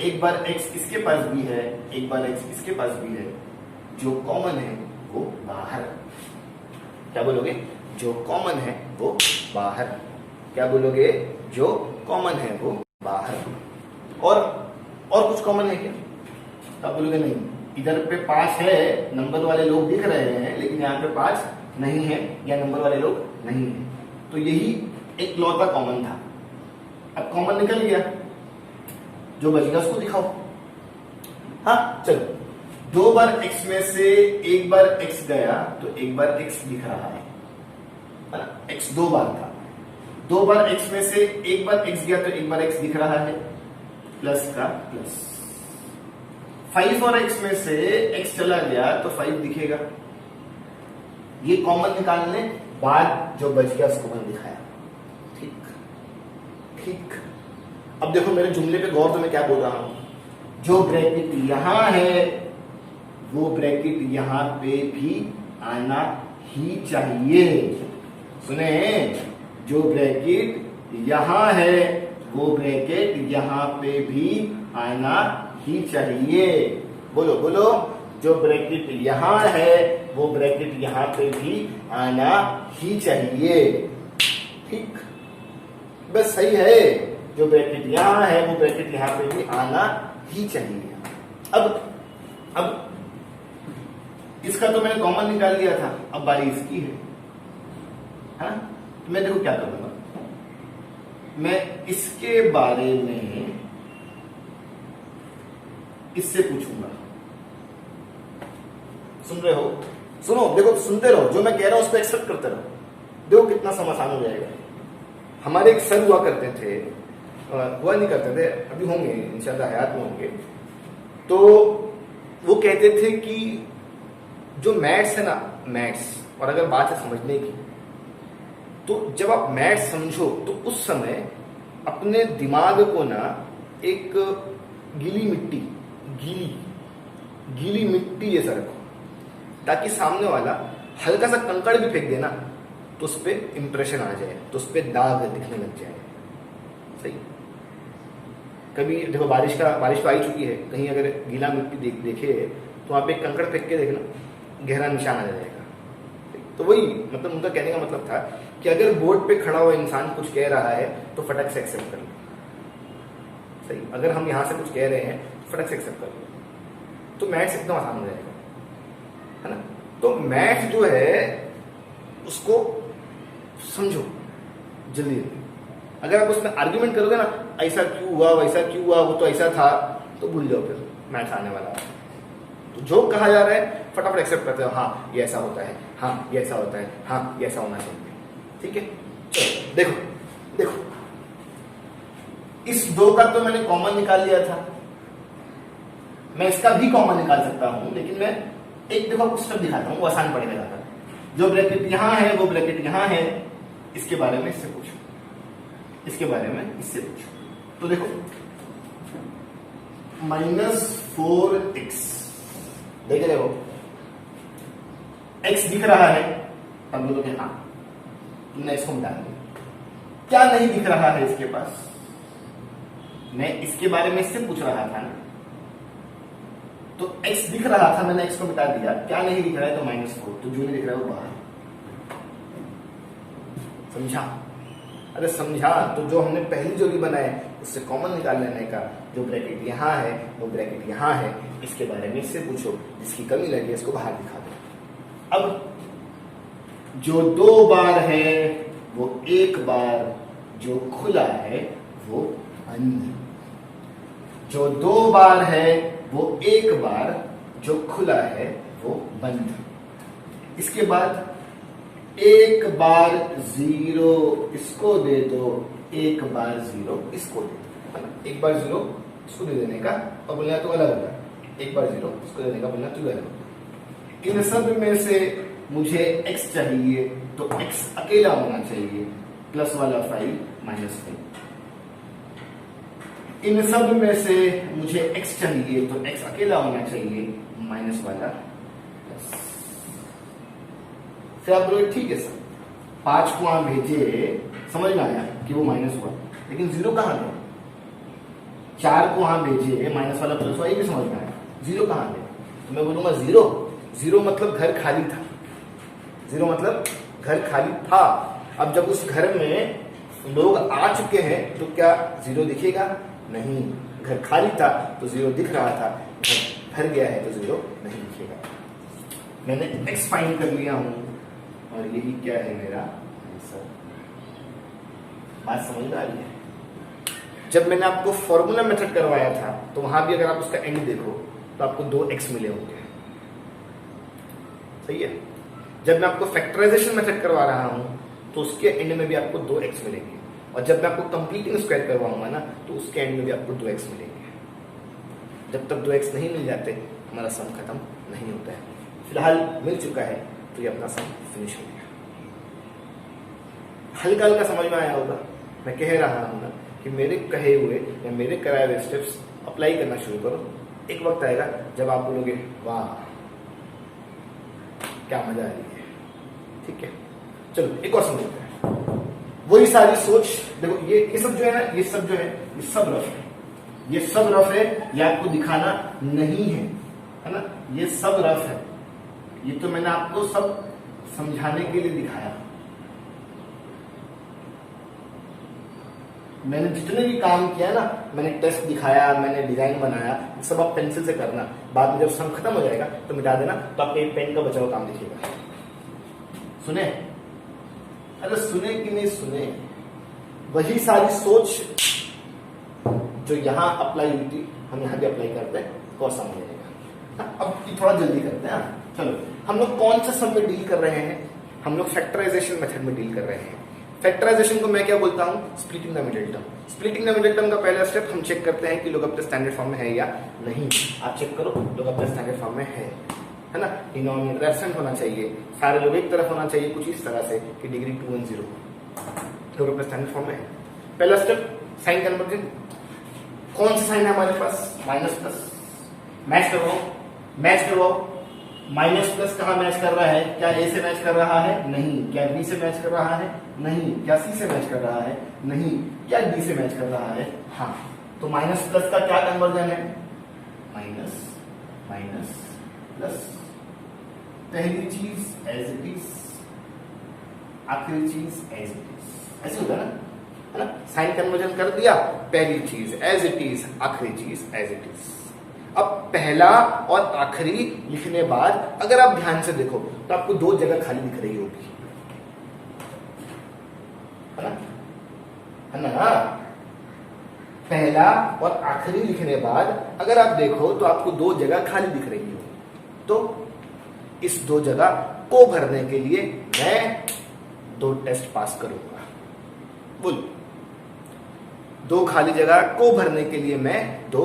एक बार x इसके पास भी है, एक बार x इसके पास भी है, जो कॉमन है वो बाहर। क्या बोलोगे? जो कॉमन है वो बाहर। क्या बोलोगे? जो कॉमन है वो बाहर। और कुछ कॉमन है क्या? आप बोलोगे नहीं, इधर पे 5 है, नंबर वाले लोग दिख रहे हैं, लेकिन यहाँ पे 5 नहीं है या नंबर वाले लोग नहीं है। तो यही एक लौता कॉमन था। अब कॉमन निकल गया, जो बच गया उसको दिखाओ। हाँ चलो, 2 बार x में से एक बार x गया तो एक बार x दिख रहा है ना। x 2 बार था, 2 बार x में से एक बार x गया तो एक बार x दिख रहा है, प्लस का प्लस। 5 और x में से x चला गया तो 5 दिखेगा। ये कॉमन निकालने बाद जो बच गया उसको मैंने दिखाया। ठीक ठीक। अब देखो मेरे जुमले पे गौर, तो मैं क्या बोल रहा हूं, जो ब्रैकेट यहां है वो ब्रैकेट यहां पे भी आना ही चाहिए। सुने, जो ब्रैकेट यहां है वो ब्रैकेट यहां पे भी आना ही चाहिए। बोलो बोलो, जो ब्रैकेट यहां है वो ब्रैकेट यहां पे भी आना ही चाहिए। ठीक, बस सही है, जो ब्रैकेट यहां है वो ब्रैकेट यहां पे भी आना ही चाहिए। अब इसका तो मैंने कॉमन निकाल लिया था, अब बारी इसकी है ना। तो मैं देखो क्या करूंगा, मैं इसके बारे में इससे पूछूंगा। सुन रहे हो? सुनो, देखो सुनते रहो, जो मैं कह रहा हूं उसको एक्सेप्ट करते रहो। देखो कितना समय आसान हो जाएगा। हमारे एक सर हुआ करते थे, हुआ नहीं करते थे, अभी होंगे इंशाल्लाह, हयात में होंगे। तो वो कहते थे कि जो मैथ्स है ना, मैथ्स, और अगर बात है समझने की, तो जब आप मैथ्स समझो तो उस समय अपने दिमाग को ना एक गीली मिट्टी जैसा रखो, ताकि सामने वाला हल्का सा कंकड़ भी फेंक देना तो उस पर इंप्रेशन आ जाए, तो उस पर दाग दिखने लग जाए। सही। कभी देखो बारिश तो आ चुकी है, कहीं अगर गीला मिट्टी देखे तो वहां पे कंकड़ फेंक के देखना, गहरा निशान आ जाएगा। तो वही मतलब उनका कहने का मतलब था कि अगर बोर्ड पे खड़ा हुआ इंसान कुछ कह रहा है तो फटक से एक्सेप्ट कर लो। सही, अगर हम यहां से कुछ कह रहे हैं तो फटक से एक्सेप्ट कर लो, तो मैथ्स एकदम आसान हो जाएगा, है ना। तो मैथ्स जो है उसको समझो जल्दी। अगर आप उसमें आर्ग्यूमेंट करोगे ना, ऐसा क्यों हुआ, वैसा क्यों हुआ, वो तो ऐसा था, तो भूल जाओ, फिर मैथ्स आने वाला है। तो जो कहा जा रहा है फटाफट एक्सेप्ट करते हो, हाँ ये ऐसा होता है, हाँ ये ऐसा होता है, हाँ ये ऐसा होना चाहिए। ठीक है, चलो देखो देखो, इस 2 का तो मैंने कॉमन निकाल लिया था, मैं इसका भी कॉमन निकाल सकता हूं, लेकिन मैं एक देखो आपको स्टेप दिखाता हूं, वो आसान पड़ेगा ज्यादा। जो ब्रैकेट यहां है वो ब्रैकेट यहां है, इसके बारे में इससे पूछो, इसके बारे में इससे पूछो। तो देखो -4x देख रहे हो, x दिख रहा है, अब बोलोगे हाँ, तुमने इसको मिटा दिया। क्या नहीं दिख रहा है इसके पास? मैं इसके बारे में इससे पूछ रहा था ना, तो x दिख रहा था, मैंने x को मिटा दिया। क्या नहीं दिख रहा है? तो -4, तो जो नहीं दिख रहा है वो बाहर। समझा? अरे समझा, तो जो हमने पहली जोड़ी बनाए उससे कॉमन निकाल लेने का, जो ब्रैकेट यहां है वो ब्रैकेट यहां है, इसके बारे में इससे पूछो, जिसकी कमी लगी इसको बाहर दिखा दो। अब जो 2 बार है वो 1 बार, जो खुला है वो बंद। जो 2 बार है वो 1 बार, जो खुला है वो बंद। इसके बाद 1 बार 0 इसको दे दो, 1 बार 0 इसको दे दो, है ना? 1 बार 0 इसको दे देने का और बोलना तो अलग होगा, 1 बार 0 इसको देने का बोलना तो अलग होगा। इन सब में से मुझे x चाहिए, तो x अकेला होना चाहिए, प्लस वाला 5 -5। इन सब में से मुझे x चाहिए, तो x अकेला होना चाहिए, माइनस वाला प्लस। फिर आप बोलोगे ठीक है सर, 5 को वहां भेजे, समझ में आया कि वो माइनस हुआ, लेकिन 0 कहां गया? 4 को वहां भेजे, माइनस वाला प्लस हुआ, ये भी समझ में आया। 0 कहां गया? तो मैं बोलूंगा 0 मतलब घर खाली था, 0 मतलब घर खाली था। अब जब उस घर में लोग आ चुके हैं तो क्या 0 दिखेगा? नहीं, घर खाली था तो 0 दिख रहा था, घर भर गया है तो 0 नहीं दिखेगा। मैंने x फाइंड कर लिया हूं और यही क्या है मेरा आंसर। बात समझ में आ रही है? जब मैंने आपको फॉर्मूला मेथड करवाया था तो वहां भी अगर आप उसका एंड देखो तो आपको 2x मिले होंगे, सही है। जब मैं आपको फैक्टराइजेशन मेथड करवा रहा हूं तो उसके एंड में भी आपको 2x मिलेंगे, और जब मैं आपको कंप्लीटिंग स्क्वायर करवाऊंगा ना तो उसके एंड में भी आपको 2x मिलेंगे। जब तक 2x नहीं मिल जाते हमारा सम खत्म नहीं होता है। फिलहाल मिल चुका है तो ये अपना सम फिनिश हो गया। हल्का हल्का समझ में आया होगा। मैं कह रहा हूं ना कि मेरे कहे हुए या मेरे कराए हुए स्टेप्स अप्लाई करना शुरू करो। एक वक्त आएगा जब आप बोलोगे वाह क्या मजा आ रही है। ठीक है, चलो एक और समझते हैं। वही सारी सोच देखो, ये सब जो है ना, ये सब जो है ये सब रफ है, ये सब रफ है, ये आपको दिखाना नहीं है ना, ये सब रफ है। ये तो मैंने आपको सब समझाने के लिए दिखाया। मैंने जितने भी काम किया ना, मैंने टेस्ट दिखाया, मैंने डिजाइन बनाया, सब आप पेंसिल से करना। बाद में जब सम खत्म हो जाएगा तो मिटा देना, तो आपके पेन का बचा हुआ काम दिखेगा। सुने? अरे सुने कि नहीं सुने? वही सारी सोच जो यहां अप्लाई हुई थी हम यहां भी अप्लाई करते हैं, कौन सा मिलेगा। अब थोड़ा जल्दी करते हैं। चलो, हम लोग कौन से सम में डील कर रहे हैं? हम लोग फैक्टराइजेशन मेथड में डील कर रहे हैं। फैक्टराइजेशन को मैं क्या बोलता हूं? Splitting the middle term. Splitting the middle term का पहला स्टेप हम चेक करते हैं कि लोग अपने स्टैंडर्ड फॉर्म में है या नहीं। आप चेक करो, लोग अपने स्टैंडर्ड फॉर्म में है ना। डिनोमिनेटर एब्सेंट होना चाहिए, सारे लोग एक तरफ होना चाहिए, कुछ इस तरह से कि डिग्री 210 लोग अपने स्टैंडर्ड फॉर्म में है। पहला स्टेप साइन कन्वर्जन। कौन सा साइन है हमारे पास? Minus plus. मैच करवाओ, मैच करवाओ। माइनस प्लस कहां मैच कर रहा है? क्या ए से मैच कर रहा है? नहीं। क्या बी से मैच कर रहा है? नहीं। क्या सी से मैच कर रहा है? नहीं। क्या डी से मैच कर रहा है? हाँ। तो माइनस प्लस का क्या कन्वर्जन है? Minus minus plus. पहली चीज एज इट इज, आखिरी चीज एज इट इज, ऐसे होगा ना, है ना। साइन कन्वर्जन कर दिया, पहली चीज एज इट इज, आखिरी चीज एज इट इज। अब पहला और आखिरी लिखने बाद अगर आप ध्यान से देखो तो आपको 2 जगह खाली दिख रही होगी, है ना। पहला और आखिरी लिखने बाद अगर आप देखो तो आपको 2 जगह खाली दिख रही हो। तो इस 2 जगह को भरने के लिए मैं 2 टेस्ट पास करूंगा। बोलो, 2 खाली जगह को भरने के लिए मैं 2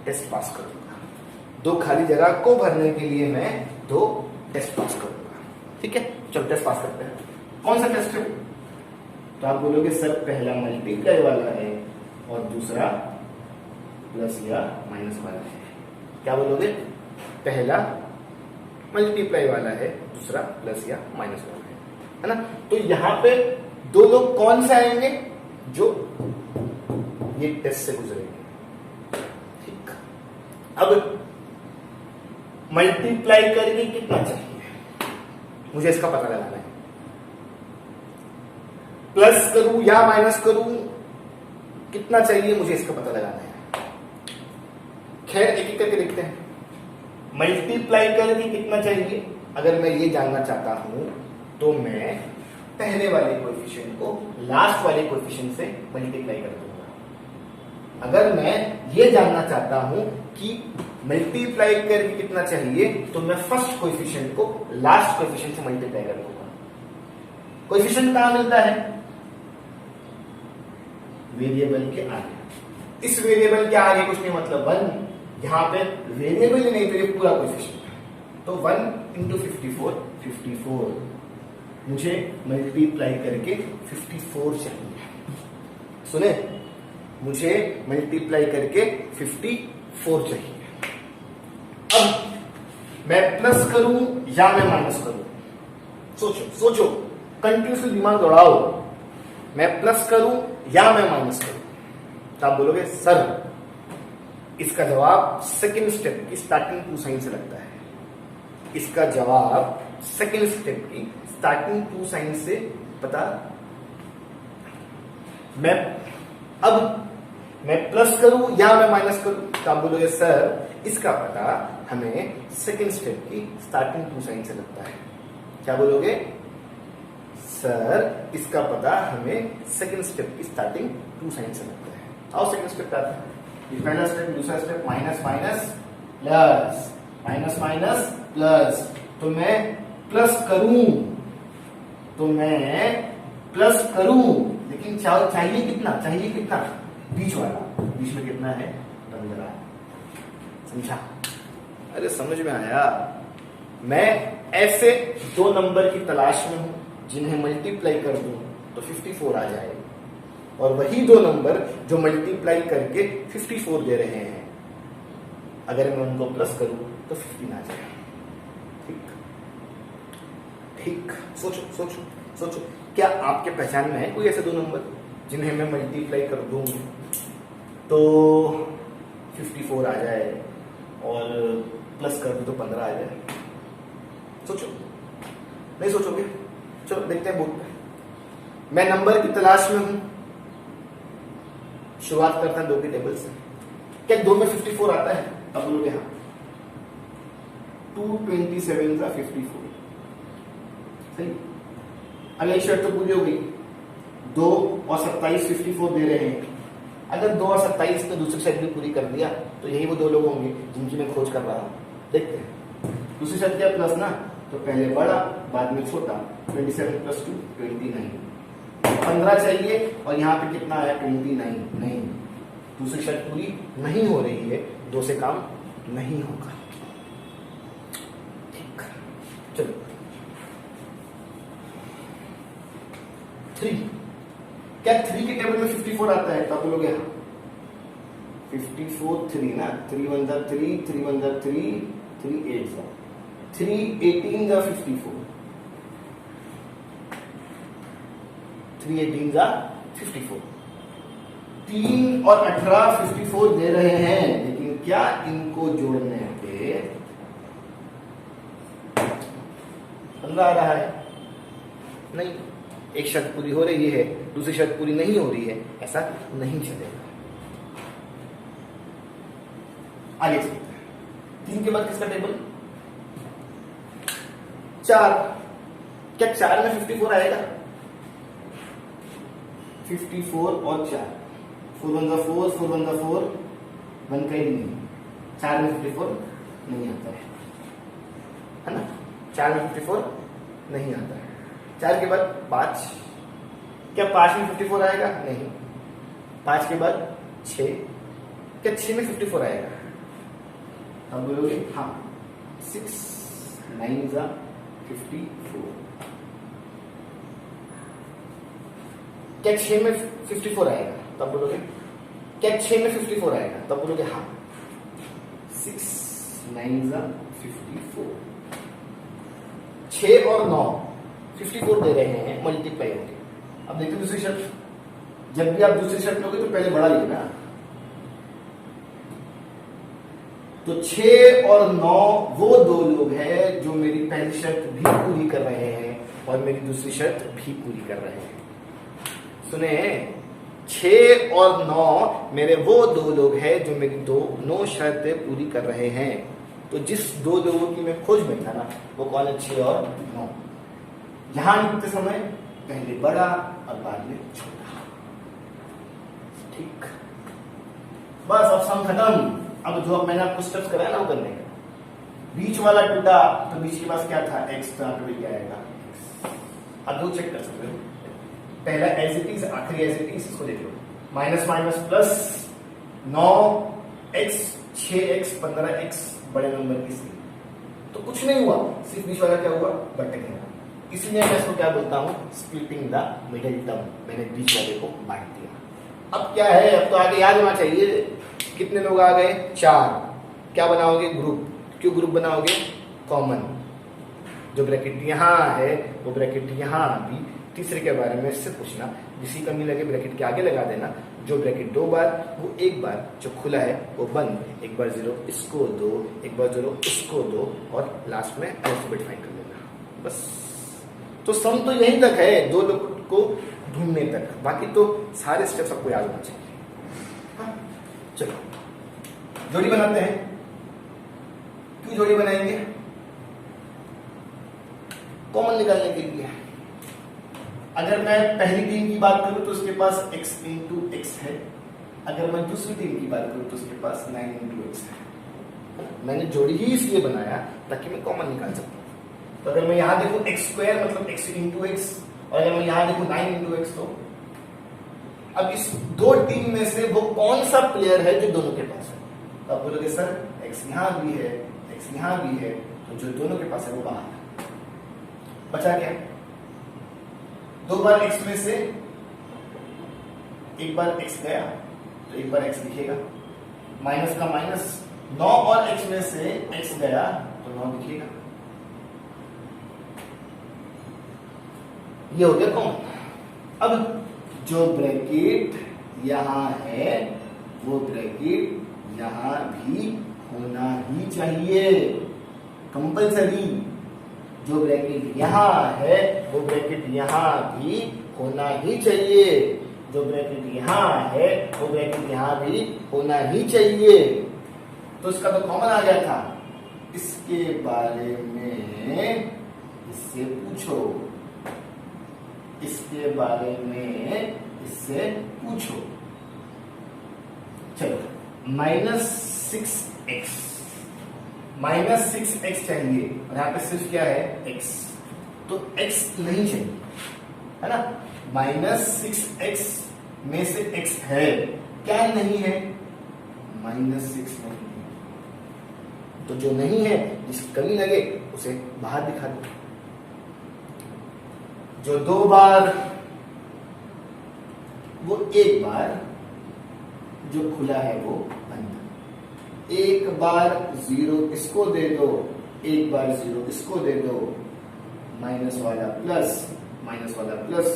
टेस्ट पास करूंगा। 2 खाली जगह को भरने के लिए मैं 2 टेस्ट पास करूंगा। ठीक है, चलो टेस्ट पास करते हैं। कौन सा टेस्ट है? तो आप बोलोगे सर पहला मल्टीप्लाई वाला है और दूसरा प्लस या माइनस वाला है। क्या बोलोगे? पहला मल्टीप्लाई वाला है, दूसरा प्लस या माइनस वाला है ना? तो यहां पे 2 लोग कौन से आएंगे? जो ये टेस्ट से गुजरेंगे। ठीक, अब मल्टीप्लाई करके कितना चाहिए मुझे इसका पता लगाना है। प्लस करूं या माइनस करूं, कितना चाहिए मुझे इसका पता लगाना है। खैर एक एक करके देखते हैं। मल्टीप्लाई करके कितना चाहिए, अगर मैं ये जानना चाहता हूं तो मैं पहले वाले कोएफिशिएंट को लास्ट वाले कोएफिशिएंट से मल्टीप्लाई कर दूंगा। अगर मैं ये जानना चाहता हूं कि मल्टीप्लाई करके कितना चाहिए तो मैं फर्स्ट कोएफिशिएंट को लास्ट कोएफिशिएंट से मल्टीप्लाई कर दूंगा। कोएफिशिएंट कहां मिलता है? वेरिएबल के आगे। इस वेरिएबल के आगे कुछ नहीं, मतलब 1। यहां पे वेरिएबल ही नहीं तो ये पूरा कोएफिशिएंट। तो 1 इंटू 54, 54 मुझे मल्टीप्लाई करके 54 चाहिए। सुने, मुझे मल्टीप्लाई करके 54 चाहिए। अब मैं प्लस करूं या मैं माइनस करूं? सोचो सोचो, कंटिन्यूसली दिमाग दौड़ाओ। मैं प्लस करूं या मैं माइनस करूं? तो आप बोलोगे सर इसका जवाब सेकेंड स्टेप की स्टार्टिंग 2 साइन से लगता है। इसका जवाब सेकेंड स्टेप की स्टार्टिंग 2 साइन से पता। मैं प्लस करूं या मैं माइनस करूं? तो आप बोलोगे सर इसका पता हमें सेकेंड स्टेप की स्टार्टिंग 2 साइन से लगता है। क्या बोलोगे? सर इसका पता हमें सेकेंड स्टेप की स्टार्टिंग 2 साइन से लगता है। आओ सेकेंड स्टेप पे आते हैं। पहला स्टेप, दूसरा step, minus minus plus, minus minus plus. तो मैं प्लस करूं लेकिन चाहिए कितना? चाहिए कितना? बीच वाला। बीच में कितना है? 15। समझा? अरे समझ में आया। मैं ऐसे 2 नंबर की तलाश में हूं जिन्हें मल्टीप्लाई कर दूं तो 54 आ जाए, और वही 2 नंबर जो मल्टीप्लाई करके 54 दे रहे हैं, अगर मैं उनको प्लस करूं तो 15 आ जाए। ठीक ठीक, सोचो सोचो सोचो, क्या आपके पहचान में है कोई ऐसे 2 नंबर जिन्हें मैं मल्टीप्लाई कर दूं तो 54 आ जाए और प्लस कर दूं तो 15 आ जाए? सोचो, नहीं सोचोगे? चलो देखते हैं बोर्ड पे। मैं नंबर की तलाश में हूं, शुरुआत करता है 2 की टेबल से। क्या 2 में 54 आता है? अब बोलोगे हाँ। 227 का 54 सही। अगली शर्त तो पूरी हो गई। 2 और 27 54 दे रहे हैं। अगर 2 और 27 ने दूसरी शर्त भी पूरी कर दिया तो यही वो 2 लोग होंगे जिनकी मैं खोज कर रहा हूं। देखते हैं। दूसरी शर्त क्या? प्लस ना, तो पहले बड़ा बाद में छोटा। 27 + 2 29। 15 चाहिए और यहाँ पे कितना आया? 29। नहीं, दूसरी शर्त पूरी नहीं हो रही है, 2 से काम नहीं होगा। ठीक, चलो 3। क्या 3 के टेबल में 54 आता है? तब बोलोगे हाँ। 54 3 ना, 3 1 जा 3, 3 1 जा 3, 3 8 जा 3 18 जा 54, 3 18 जा 54। 3 और 18 54 दे रहे हैं, लेकिन क्या इनको जोड़ने पे 15 आ रहा है? नहीं, एक शर्त पूरी हो रही है, दूसरी शर्त पूरी नहीं हो रही है, ऐसा नहीं चलेगा। आगे चलते हैं। 3 के बाद किसका टेबल? 4। क्या 4 में 54 आएगा? 54 और 4, 4 1 जा 4, 4 1 जा 4, 1 का ही नहीं। 4 में 54 नहीं आता है। 4 में 54 नहीं आता है। 4 के बाद 5, क्या 5 में 54 आएगा? नहीं। 5 के बाद 6, क्या 6 में 54 आएगा? अब बोलोगे हाँ, 6 9 जा 54। क्या 6 में 54 आएगा? तब बोलोगे क्या 6 में 54 आएगा? तब बोलोगे हाँ, 6 9 जा 54। 6 और 9 54 दे रहे हैं, मल्टीप्लाई होंगे। अब देखिए दूसरी शर्त, जब भी आप दूसरी शर्त लोगे तो पहले बड़ा लेना। तो 6 और 9 वो दो लोग हैं जो मेरी पहली शर्त भी पूरी कर रहे हैं और मेरी दूसरी शर्त भी पूरी कर रहे हैं। सुने, 6 और 9 मेरे वो दो लोग हैं जो मेरी दोनों शर्तें पूरी कर रहे हैं। तो जिस दो लोगों की मैं खोज में था ना, वो कौन है? 6 और 9। यहां लिखते समय पहले बड़ा और बाद में छोटा। ठीक, बस अब सम खत्म। अब जो मैंने आपको स्टेप्स कराया ना वो करने का। बीच वाला टूटा तो बीच के पास क्या था? x, तो क्या आएगा? अब दो चेक कर सकते हो। पहला एज इट इज, आखिरी एज इट इज, इसको देख लो। Minus minus plus 9x 6x 15x बड़े नंबर की सी, तो कुछ नहीं हुआ, सिर्फ बीच वाला क्या हुआ? बटे गया। इसलिए मैं इसको क्या बोलता हूं? Splitting the middle term. मैंने बीच वाले को बांट दिया। अब क्या है? अब तो आगे याद होना चाहिए। कितने लोग आ गए? 4। क्या बनाओगे? ग्रुप। क्यों ग्रुप बनाओगे? कॉमन। जो ब्रैकेट यहां है वो ब्रैकेट यहां भी। तीसरे के बारे में इससे पूछना, जिसी कमी लगे ब्रैकेट के आगे लगा देना। जो ब्रैकेट 2 बार, वो 1 बार जो खुला है वो बंद। 1 बार 0 इसको दो, 1 बार 0 इसको दो, और लास्ट में अल्फाबेट फाइंड कर लेना। बस। तो सम तो यहीं तक है, दो लोग को ढूंढने तक। बाकी तो सारे स्टेप्स आपको याद होना चाहिए। हाँ? चलो जोड़ी बनाते हैं। क्यों जोड़ी बनाएंगे? कॉमन निकालने के लिए। अगर मैं पहली टीम की बात करूं तो उसके पास x इंटू एक्स है। अगर मैं दूसरी टीम की बात करूं तो उसके पास 9 इंटू एक्स है। मैंने जोड़ी ही इसलिए बनाया ताकि मैं कॉमन निकाल सकूं। तो अगर मैं यहां देखूं x स्क्वायर मतलब x इंटू एक्स, और अगर मैं यहां देखूं 9 इंटू एक्स, तो अब इस दो टीम में से वो कौन सा प्लेयर है जो दोनों के पास है? तो आप बोलोगे सर x यहां भी है, x यहां भी है, तो जो दोनों के पास है वो बाहर है। बचा क्या? 2 बार x में से 1 बार x गया तो 1 बार x लिखेगा। माइनस का माइनस, 9 और x में से x गया तो 9 लिखेगा। ये हो गया कॉमन। अब जो ब्रैकेट यहां है वो ब्रैकेट यहां भी होना ही चाहिए, कंपल्सरी। जो ब्रैकेट यहां है वो ब्रैकेट यहां भी होना ही चाहिए। जो ब्रैकेट यहां है वो ब्रैकेट यहां भी होना ही चाहिए। तो इसका तो कॉमन आ गया था। इसके बारे में इससे पूछो, इसके बारे में इससे पूछो। चलो, -6x, -6x चाहिए, और यहां पे सिर्फ क्या है? x। तो x नहीं चाहिए, है ना? -6x में से x है, क्या नहीं है? -6 नहीं है। तो जो नहीं है, जिसकी कमी लगे उसे बाहर दिखा दो। जो 2 बार, वो 1 बार, जो खुला है वो बंद। 1 बार 0 इसको दे दो, 1 बार 0 इसको दे दो, माइनस वाला प्लस, माइनस वाला प्लस,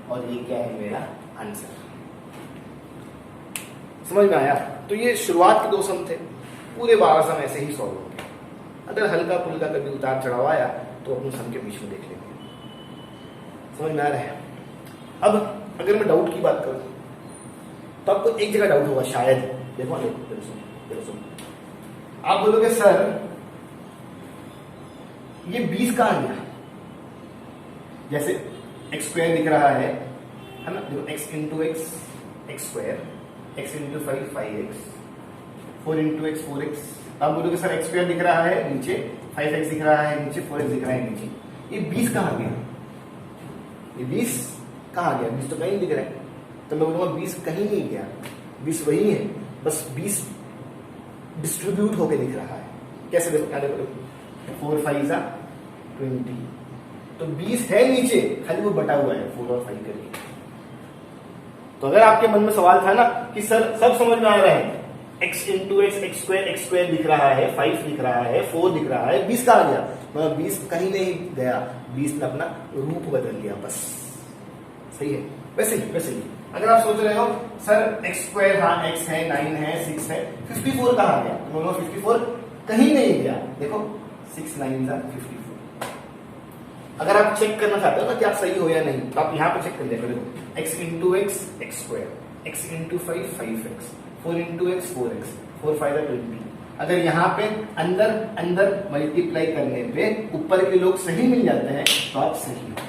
और ये क्या है? मेरा आंसर। समझ में आया? तो ये शुरुआत के 2 सम थे, पूरे 12 सम ऐसे ही सॉल्व होंगे। अगर हल्का फुल्का कभी उतार चढ़ाव आया तो अपने सम के बीच में देख लेंगे। समझ में आ रहा है? अब अगर मैं डाउट की बात करूं तो आपको एक जगह डाउट होगा शायद। देखो देखो, आप बोलोगे सर ये 20 कहां गया? जैसे x स्क्वायर दिख रहा है ना? देखो x into x square, x into 5 5x, 4 into x 4x, आप बोलोगे सर एक्स स्क्वायर दिख रहा है नीचे, 5x दिख रहा है नीचे, 4x दिख रहा है नीचे, ये 20 कहाँ गया? ये 20 कहाँ गया? 20 तो कहीं नहीं दिख रहा है, तो मैं बोलूंगा 20 कहीं नहीं गया, 20 वही है, बस 20 डिस्ट्रीब्यूट होके दिख रहा है। कैसे देखो, क्या देखो, 4 5 जा 20, तो 20 है नीचे, खाली वो बटा हुआ है 4 और 5 करके। तो अगर आपके मन में सवाल था ना कि सर सब समझ में आ रहा है, x इंटू एक्स स्क्वायर दिख रहा है, 5 दिख रहा है, 4 दिख रहा है, 20 कहाँ गया? मतलब 20 कहीं नहीं गया, 20 ने अपना रूप बदल लिया बस। सही है। वैसे ही अगर आप सोच रहे हो सर एक्स स्क्वायर, हाँ x है, 9 है, 6 है, 54 कहाँ गया? तो बोलो 54 कहीं नहीं गया, देखो 6 9 जा 54। अगर आप चेक करना चाहते हो ना कि आप सही हो या नहीं, तो आप यहाँ पे चेक कर लिया करो, x into x square, x into 5 5x, 4 into x 4x, 4 5 20। अगर यहाँ पे अंदर अंदर मल्टीप्लाई करने पे ऊपर के लोग सही मिल जाते हैं तो आप सही हो।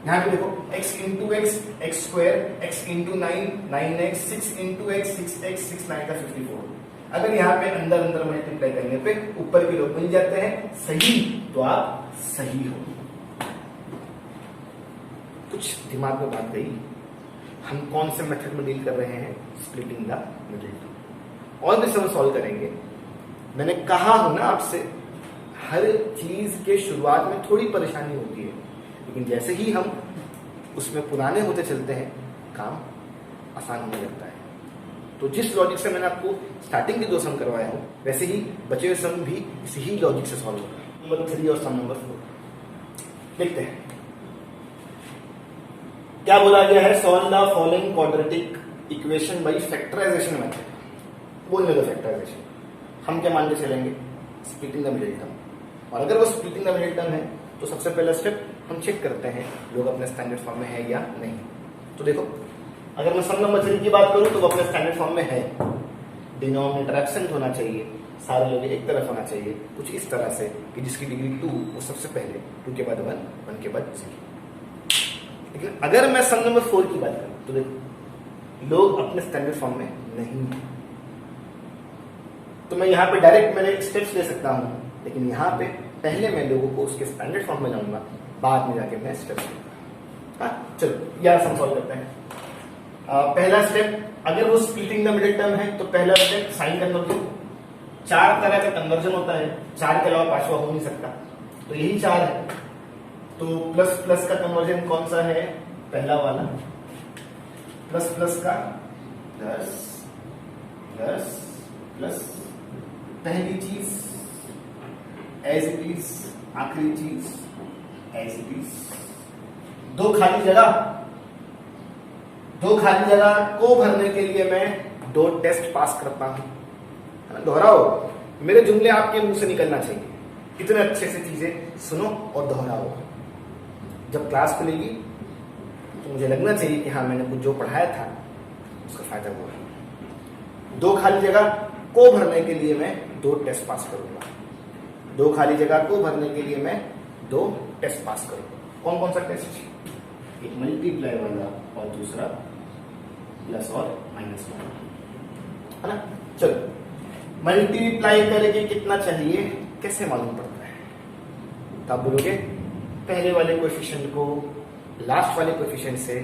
यहाँ पे देखो x into x square, x into 9 9x, 6 into x 6x, 6 9 का 54। अगर यहाँ पे अंदर अंदर मल्टीप्लाई करने पे ऊपर के लोग मिल जाते हैं सही, तो आप सही हो। कुछ दिमाग में बात गई। हम कौन से मेथड में डील कर रहे हैं? Splitting the middle term. और भी हम सॉल्व करेंगे। मैंने कहा हो ना आपसे, हर चीज के शुरुआत में थोड़ी परेशानी होती है, लेकिन जैसे ही हम उसमें पुराने होते चलते हैं काम आसान होने लगता है। तो जिस लॉजिक से मैंने आपको स्टार्टिंग के 2 सम करवाया हो, वैसे ही बचे हुए सम भी इसी ही लॉजिक से सॉल्व होगा। नंबर 3 और सम नंबर 4 देखते हैं क्या बोला गया है। Solve the following quadratic equation by factorisation method. बोलने दो फैक्टराइजेशन, हम क्या मान के चलेंगे? Splitting the middle term. और अगर वो स्प्लिटिंग द मिडिल टर्म है तो सबसे पहला स्टेप हम चेक करते हैं लोग अपने स्टैंडर्ड फॉर्म में है या नहीं। तो देखो, अगर मैं सम नंबर 3 की बात करूं तो वो अपने स्टैंडर्ड फॉर्म में है। डिनोमिनेटर एब्सेंट होना चाहिए, सारे लोग एक तरफ होना चाहिए, कुछ इस तरह से कि जिसकी डिग्री 2 वो सबसे पहले, 2 के बाद 1, 1 के बाद 0। लेकिन अगर मैं सम नंबर 4 की बात करूं तो देखो लोग अपने स्टैंडर्ड फॉर्म में नहीं है। तो मैं यहाँ पे डायरेक्ट मैंने स्टेप्स ले सकता हूं, लेकिन यहाँ पे पहले मैं लोगों को उसके स्टैंडर्ड फॉर्म में लाऊंगा, बाद में जाके मैं स्टेप्स लूंगा। चलो यार सम सॉल्व करते हैं। पहला स्टेप, अगर वो स्प्लिटिंग द मिडिल टर्म है तो पहला स्टेप साइन कन्वर्जन। 4 तरह का कन्वर्जन होता है, 4 के अलावा 5वां हो नहीं सकता, तो यही 4 है। तो प्लस प्लस का कन्वर्जन कौन सा है? पहला वाला। प्लस प्लस का प्लस प्लस प्लस, पहली चीज एज इट इज, आखिरी चीज एज इट इज। 2 खाली जगह को भरने के लिए मैं 2 टेस्ट पास करता हूं, है ना। दोहराओ, मेरे जुमले आपके मुंह से निकलना चाहिए, इतने अच्छे से चीजें सुनो और दोहराओ। जब क्लास खुलेगी तो मुझे लगना चाहिए कि हाँ मैंने कुछ जो पढ़ाया था उसका फायदा हुआ। 2 खाली जगह को भरने के लिए मैं 2 टेस्ट पास करूंगा। 2 खाली जगह को भरने के लिए मैं 2 टेस्ट पास करूंगा। कौन कौन सा टेस्ट? एक मल्टीप्लाई वाला और दूसरा प्लस और माइनस वाला, है ना। चलो मल्टीप्लाई करके कितना चाहिए कैसे मालूम पड़ता है? तो आप बोलोगे पहले वाले कोएफिशिएंट को लास्ट वाले कोएफिशिएंट से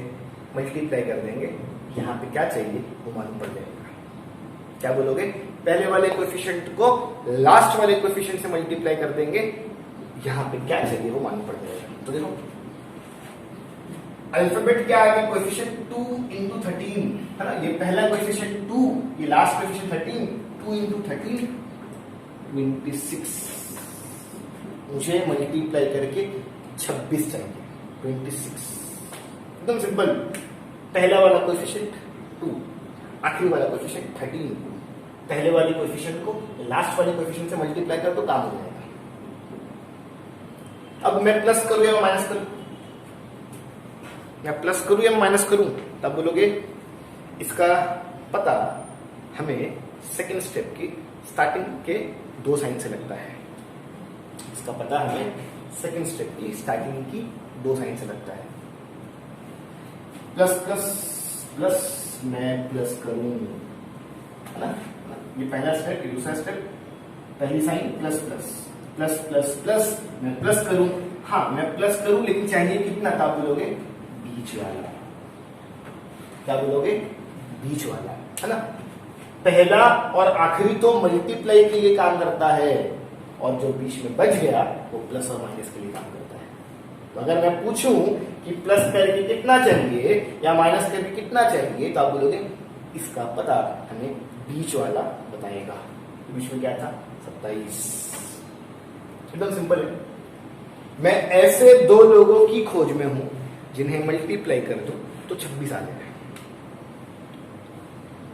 मल्टीप्लाई कर देंगे, यहाँ पे क्या चाहिए वो मालूम पड़ जाएगा। क्या बोलोगे? पहले वाले कोएफिशिएंट को लास्ट वाले कोएफिशिएंट से मल्टीप्लाई कर देंगे, यहाँ पे क्या चाहिए वो मालूम पड़ जाएगा। तो देखो अल्फाबेट क्या आ गया? कोएफिशिएंट 2 into 13, है ना। ये पहला कोएफिशिएंट 2, ये लास्ट कोएफिशिएंट 13, 2 into 13 26। मुझे मल्टीप्लाई करके 26 चाहिए, 26। एकदम सिंपल। पहला वाला कोएफिशिएंट 2, आखिरी वाला कोएफिशिएंट 13, पहले वाले कोएफिशिएंट को लास्ट वाले कोएफिशिएंट से मल्टीप्लाई कर तो काम हो जाएगा। अब मैं प्लस करूं या माइनस करूं? या प्लस करूं या माइनस करूं? तब बोलोगे इसका पता हमें सेकंड स्टेप की स्टार्टिंग के 2 साइन से लगता है। इसका पता हमें सेकंड स्टेप की स्टार्टिंग की 2 साइन से लगता है। प्लस प्लस प्लस मैं प्लस करूं, है ना। ये पहला स्टेप, ये दूसरा स्टेप। पहली sign plus plus plus plus plus, मैं प्लस करूं, हाँ मैं प्लस करूं, लेकिन चाहिए कितना था, आप बोलोगे बीच वाला। क्या बोलोगे? बीच वाला, है ना। पहला और आखिरी तो मल्टीप्लाई के लिए काम करता है, और जो बीच में बच गया वो प्लस और माइनस के लिए काम करता है। तो अगर मैं पूछूं कि प्लस करके कितना चाहिए या माइनस करके कितना चाहिए, तो आप बोलोगे इसका पता हमें बीच वाला बताएगा। बीच में क्या था? 27। एकदम सिंपल है। मैं ऐसे दो लोगों की खोज में हूं जिन्हें मल्टीप्लाई कर दूं तो 26 आ जाए,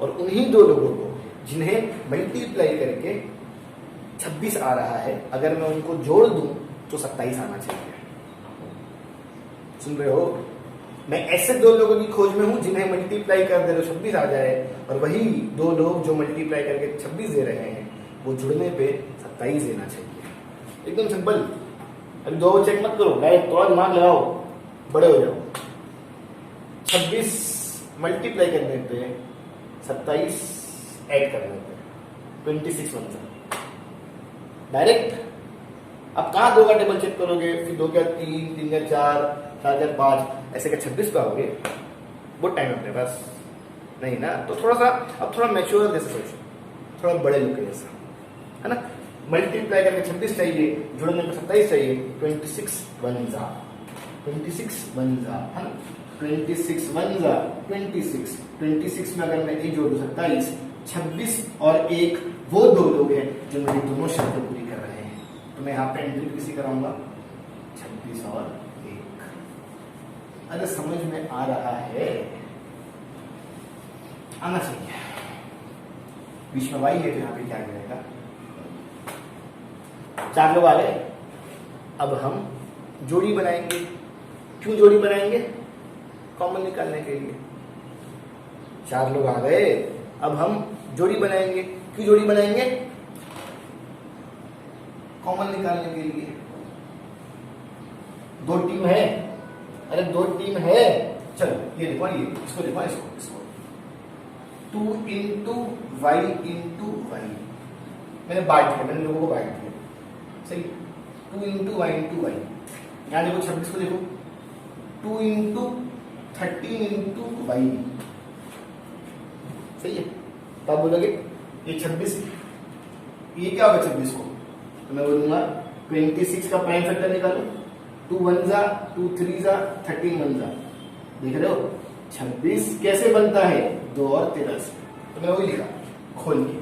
और उन्हीं दो लोगों को जिन्हें मल्टीप्लाई करके 26 आ रहा है, अगर मैं उनको जोड़ दूं तो 27 आना चाहिए। सुन रहे हो? मैं ऐसे दो लोगों की खोज में हूं जिन्हें मल्टीप्लाई कर दे तो 26 आ जाए, और वही दो लोग जो मल्टीप्लाई करके 26 दे रहे हैं वो जुड़ने पे 27 देना चाहिए। एकदम सिंपल। अभी दो चेक मत करो, डायरेक्ट थोड़ा दिमाग लगाओ, बड़े हो जाओ। 26 मल्टीप्लाई करने पे 27 ऐड करने पे 26 बन जाए डायरेक्ट। अब कहां दो का टेबल चेक करोगे? फिर दो क्या 3, 3 क्या 4, 4 क्या 5, ऐसे क्या 26 पे आओगे? बहुत टाइम अपने पास नहीं ना। तो थोड़ा सा अब थोड़ा मैच्योर जैसे सोचो, थोड़ा बड़े लोग के जैसा, है ना। मल्टीप्लाई करके 26 चाहिए, जुड़ने में 27 चाहिए, 26 बन जा, 26 बन जा, है ना। 26 बन जा, 26 में अगर मैं एक जोड़ दूं 27, 26 और 1 वो दो लोग हैं जो मेरी दोनों शर्तें पूरी कर रहे हैं। तो मैं यहाँ पे एंट्री किसी कराऊंगा 26 और 1। अरे समझ में आ रहा है? आना चाहिए। बीच में वाई है तो यहाँ पे क्या मिलेगा? 4 लोग आ गए। अब हम जोड़ी बनाएंगे। क्यों जोड़ी बनाएंगे? कॉमन निकालने के लिए। 4 लोग आ गए, अब हम जोड़ी बनाएंगे। क्यों जोड़ी बनाएंगे? कॉमन निकालने के लिए। 2 टीम है, अरे 2 टीम है। चलो ये देखो, ये इसको देखो, इसको 2 इंटू वाई इंटू वाई। मैंने बांट दिया, मैंने लोगों को बांट दिया, सही। 2 इंटू वाई इंटू वाई। यहां देखो 26 को देखो, 2 इंटू 13 इंटू वाई, सही है। तो आप बोलोगे ये 26, ये क्या होगा 26 को? तो मैं बोलूंगा 26 का प्राइम फैक्टर निकालो। 2 1 जा, 2 3 जा, 13 1 जा। देख रहे हो 26 कैसे बनता है? 2 और 13 से। तो मैं वही लिखा खोल के,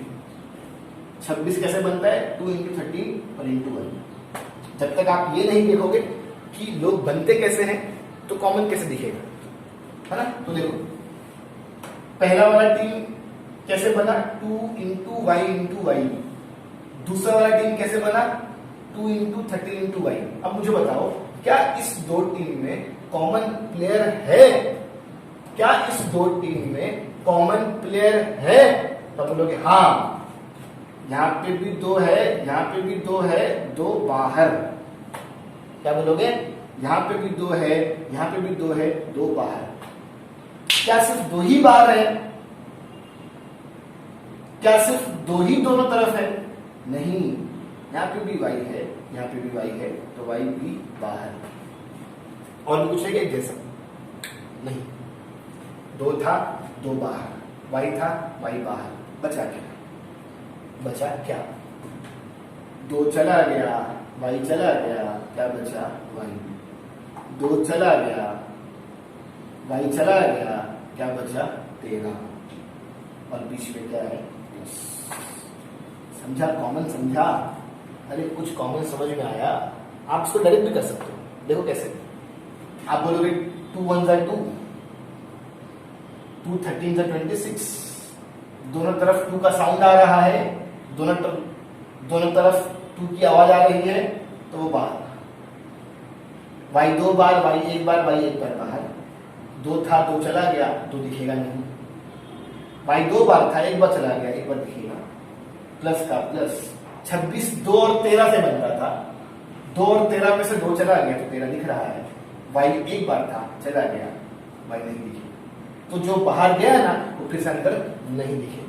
26 कैसे बनता है? 2 इंटू 13 और इंटू 1। जब तक आप ये नहीं देखोगे कि लोग बनते कैसे हैं तो कॉमन कैसे दिखेगा, है ना। तो देखो पहला वाला टीम कैसे बना? 2 इंटू वाई इंटू वाई। दूसरा वाला टीम कैसे बना? 2 इंटू 13 इंटू वाई। अब मुझे बताओ, क्या इस दो टीम में कॉमन प्लेयर है? क्या इस दो टीम में कॉमन प्लेयर है? तो बोलोगे हाँ, यहां पे भी 2 है, यहां पे भी 2 है, 2 बाहर। क्या बोलोगे? यहां पे भी 2 है, यहां पे भी 2 है, 2 बाहर। क्या सिर्फ 2 ही बाहर है? क्या सिर्फ 2 ही दोनों तरफ है? नहीं, यहां पे भी y है, यहां पे भी y है, तो y भी बाहर। और भी कुछ है क्या जैसा? नहीं। 2 था, 2 बाहर, y था, y बाहर। बचा क्या? बचा क्या? 2 चला गया, y चला गया, क्या बचा? y। 2 चला गया, y चला गया, क्या बचा? 13। और बीच में क्या है? समझा? कॉमन समझा? अरे कुछ कॉमन समझ में आया? आप इसको डायरेक्ट भी कर सकते हो। देखो कैसे। आप बोलोगे 2 1 जा 2, 2 13 जा 26। दोनों तरफ 2 का साउंड आ रहा है, दोनों तरफ 2 की आवाज आ रही है, तो वो बाहर। y 2 बार, y 1 बार, y 1 बार बाहर। 2 था, 2 चला गया, 2 दिखेगा नहीं। y 2 बार था, 1 बार चला गया, 1 बार दिखेगा। प्लस का प्लस। 26 2 और 13 से बनता था, 2 और 13 में से 2 चला गया तो 13 दिख रहा है। y 1 बार था, चला गया, y नहीं दिखेगा। तो जो बाहर गया ना वो फिर से अंदर नहीं दिखेगा।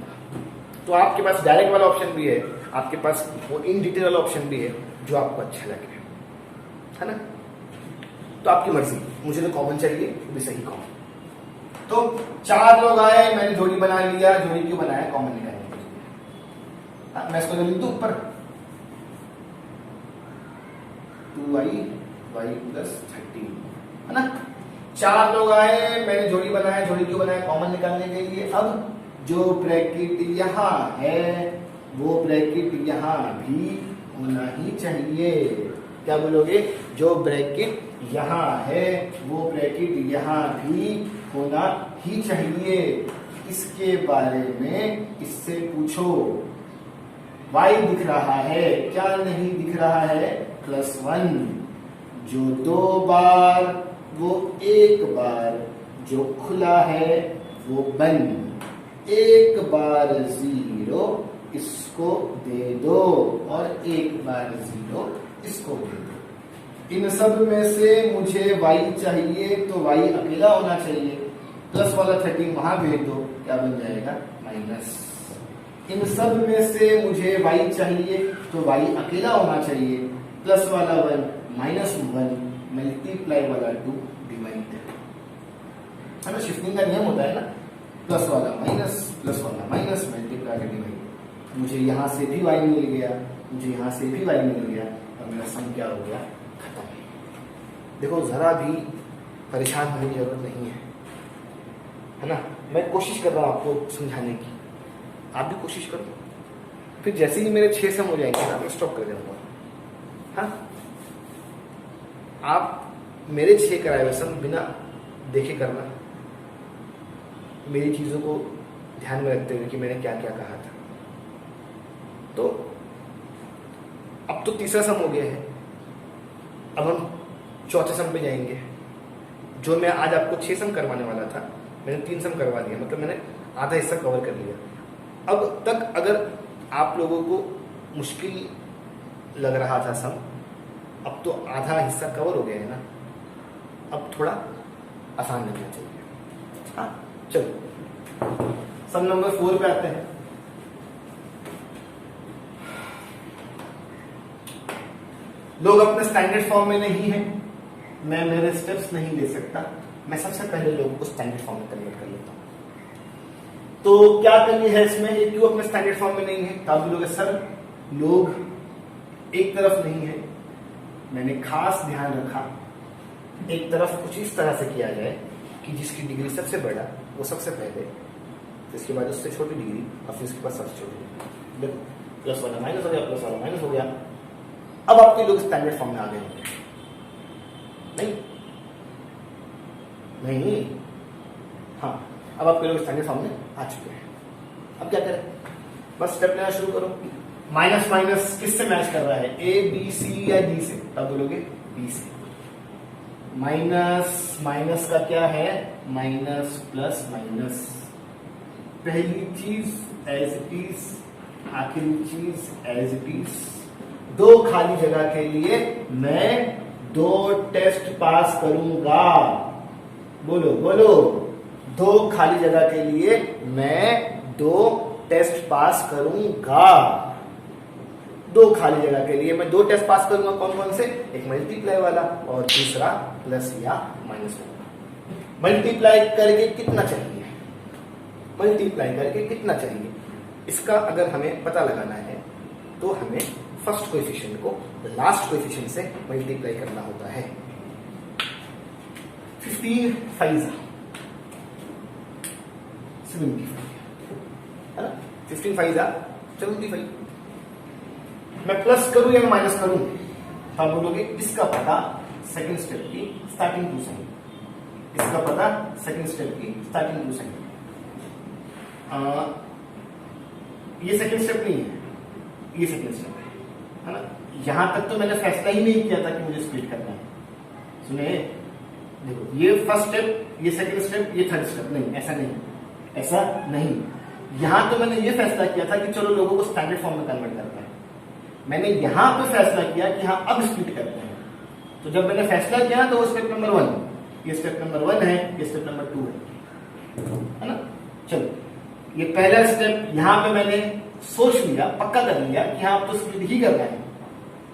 तो आपके पास डायरेक्ट वाला ऑप्शन भी है, आपके पास वो इन डिटेल वाला ऑप्शन भी है जो आपको अच्छा लगे, है ना। तो आपकी मर्जी, मुझे तो कॉमन चाहिए, भी सही कॉमन। तो 4 लोग आए, मैंने जोड़ी बना लिया। जोड़ी क्यों बनाया? कॉमन निकालने के लिए। मैं इसको लिख दूं ऊपर 2y + 13, है ना। 4 लोग आए, मैंने जोड़ी बनाया। जोड़ी क्यों बनाया? कॉमन निकालने के लिए। अब जो ब्रैकेट यहाँ है वो ब्रैकेट यहाँ भी होना ही चाहिए। क्या बोलोगे? जो ब्रैकेट यहाँ है वो ब्रैकेट यहाँ भी होना ही चाहिए। इसके बारे में इससे पूछो। y दिख रहा है, क्या नहीं दिख रहा है? +1। जो 2 बार वो 1 बार, जो खुला है वो बंद। 1 बार 0 इसको दे दो और 1 बार 0 इसको दे दो। इन सब में से मुझे y चाहिए तो y अकेला होना चाहिए। प्लस वाला 13 वहां भेज दो, क्या बन जाएगा? माइनस। इन सब में से मुझे y चाहिए तो y अकेला होना चाहिए। प्लस वाला 1 -1 मल्टीप्लाई वाला 2 डिवाइड, है ना। शिफ्टिंग का नियम होता है ना, प्लस वाला माइनस, प्लस वाला माइनस, मल्टीप्लाई का डिवाइड। मुझे यहां से भी y मिल गया, मुझे यहां से भी y मिल गया और मेरा सम क्या हो गया? खत्म। देखो जरा भी परेशान होने की जरूरत नहीं है ना। मैं कोशिश कर रहा हूं आपको समझाने की, आप भी कोशिश करो। फिर जैसे ही मेरे 6 सम हो जाएंगे ना, मैं स्टॉप कर दूंगा। हाँ, आप मेरे 6 कराए हुए सम बिना देखे करना, मेरी चीजों को ध्यान में रखते हुए कि मैंने क्या क्या कहा था। तो अब तो तीसरा सम हो गया है, अब हम चौथे सम पे जाएंगे। जो मैं आज आपको 6 सम करवाने वाला था, मैंने 3 सम करवा दिया, मतलब मैंने आधा हिस्सा कवर कर लिया। अब तक अगर आप लोगों को मुश्किल लग रहा था सम, अब तो आधा हिस्सा कवर हो गया है ना, अब थोड़ा आसान लगना चाहिए। हाँ चलो सम नंबर 4 पे आते हैं। लोग अपने स्टैंडर्ड फॉर्म में नहीं है, मैं मेरे स्टेप्स नहीं ले सकता। मैं सबसे पहले लोगों को स्टैंडर्ड फॉर्म में कन्वर्ट कर लेता हूं। तो क्या कमी है इसमें? ये क्यों अपने स्टैंडर्ड फॉर्म में नहीं है? तो आप बोलोगे सर लोग एक तरफ नहीं है। मैंने खास ध्यान रखा एक तरफ कुछ इस तरह से किया जाए कि जिसकी डिग्री सबसे बड़ा वो सबसे पहले, इसके बाद उससे छोटी डिग्री और फिर इसके बाद सबसे छोटी डिग्री। देखो प्लस वाला माइनस हो गया, प्लस वाला माइनस हो गया। अब आपके लोग स्टैंडर्ड फॉर्म में आ गए होंगे। नहीं, हाँ, अब आपके लोग स्टैंडर्ड फॉर्म में आ चुके हैं। अब क्या करें? बस स्टेप लेना शुरू करो। माइनस माइनस किससे मैच कर रहा है? ए बी सी या डी से? तब बोलोगे बी से। माइनस माइनस का क्या है? Minus plus minus. पहली चीज एज इट इज, आखिरी चीज एज इट इज। 2 खाली जगह के लिए मैं 2 टेस्ट पास करूंगा। बोलो बोलो, 2 खाली जगह के लिए मैं 2 टेस्ट पास करूंगा। 2 खाली जगह के लिए मैं 2 टेस्ट पास करूंगा। कौन कौन से? एक मल्टीप्लाई वाला और दूसरा प्लस या माइनस वाला। मल्टीप्लाई करके कितना चाहिए? मल्टीप्लाई करके कितना चाहिए, इसका अगर हमें पता लगाना है तो हमें फर्स्ट कोएफिशिएंट को लास्ट कोएफिशिएंट से मल्टीप्लाई करना होता है। 15 5 75, है ना। 15 5 75। मैं प्लस करूं या माइनस करूं? आप बोलोगे इसका पता सेकंड स्टेप की स्टार्टिंग टू सेकंड, इसका पता सेकंड स्टेप की स्टार्टिंग टू सेकंड। ये सेकंड स्टेप नहीं है, ये सेकंड स्टेप है ना। यहां तक तो मैंने फैसला ही नहीं किया था कि मुझे स्प्लिट करना है। सुनिए, देखो ये फर्स्ट स्टेप, ये सेकंड स्टेप, ये थर्ड स्टेप। नहीं, ऐसा नहीं, ऐसा नहीं। यहां तो मैंने ये फैसला किया था कि चलो लोगों को स्टैंडर्ड फॉर्म में कन्वर्ट करना है। मैंने यहां पे फैसला किया कि हाँ अब स्प्लिट करते हैं। तो जब मैंने फैसला किया तो वो स्टेप नंबर 1, ये स्टेप नंबर 1 है, ये स्टेप नंबर 2 है ना। चलो ये पहला स्टेप, यहां पे मैंने सोच लिया, पक्का कर लिया कि हाँ अब तो स्प्लिट ही करना है,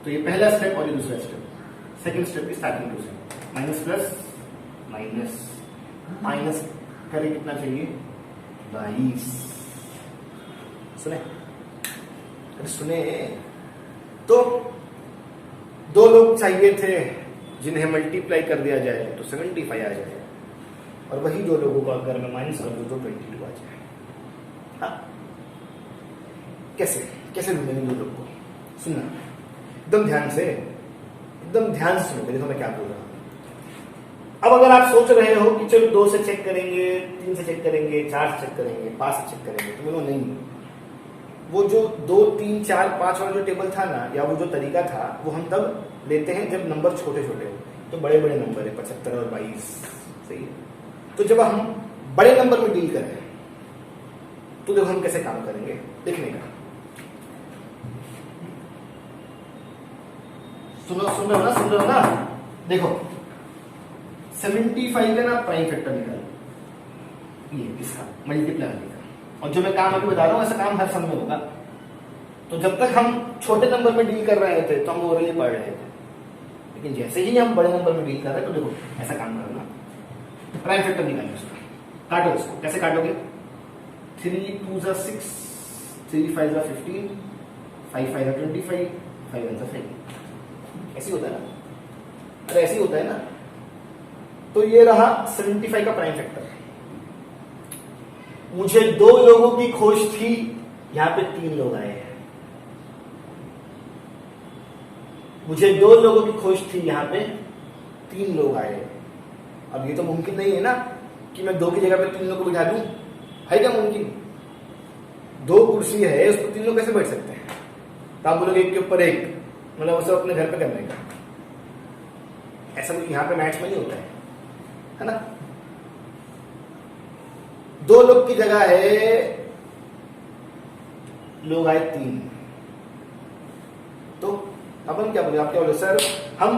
तो ये पहला स्टेप और ये दूसरा स्टेप। सेकंड स्टेप की स्टार्टिंग टू से माइनस प्लस माइनस माइनस करें कितना चाहिए 22। सुने, अरे सुने, तो दो लोग चाहिए थे जिन्हें मल्टीप्लाई कर दिया जाए तो 75 आ जाए, और वही दो लोगों को अगर मैं माइनस कर दूं तो 22 आ जाए। हाँ, कैसे कैसे ढूंढेंगे दो लोग को? सुनना एकदम ध्यान से, एकदम ध्यान से सुनो, देखो मैं क्या बोल रहा हूं। अब अगर आप सोच रहे हो कि चलो 2 से चेक करेंगे, 3 से चेक करेंगे, 4 से चेक करेंगे, 5 से चेक करेंगे, तो बोलो नहीं, वो जो 2, 3, 4, 5 वाला जो टेबल था ना, या वो जो तरीका था, वो हम तब लेते हैं जब नंबर छोटे छोटे हो। तो बड़े बड़े नंबर है 75 और 22, सही है। तो जब हम बड़े नंबर में डील करें तो देखो हम कैसे काम करेंगे, देखने का। सुन रहे हो ना, देखो 75 का ना प्राइम फैक्टर निकालो, ये इसका मल्टीप्लाई का। और जो मैं काम अभी बता रहा हूं ऐसा काम हर सम में होगा। तो जब तक हम छोटे नंबर में डील कर रहे थे तो हम ओरली पढ़ रहे थे, लेकिन जैसे ही हम बड़े नंबर में डील कर रहे हैं तो देखो ऐसा काम करना, प्राइम फैक्टर निकालो उसका, काटो उसको। कैसे काटोगे? 3 2 जा 6, 3 5 जा 15, 5 5 जा 25, 5 1 जा 5। ऐसे होता है ना, अरे ऐसे ही होता है ना। तो ये रहा 75 का प्राइम फैक्टर। मुझे 2 लोगों की खोज थी, यहां पे 3 लोग आए हैं। मुझे 2 लोगों की खोज थी, यहां पे 3 लोग आए हैं। अब ये तो मुमकिन नहीं है ना कि मैं 2 की जगह पे 3 लोग को बिठा दूं, है क्या मुमकिन? 2 कुर्सी है, उस पर 3 लोग कैसे बैठ सकते हैं? तो आप बोलोगे एक के ऊपर एक, मतलब उसे अपने घर पे करने का। ऐसा यहां पे मैच में नहीं होता है ना। 2 लोग की जगह है, लोग आए 3, तो अब हम क्या बोले? आप क्या बोले? सर हम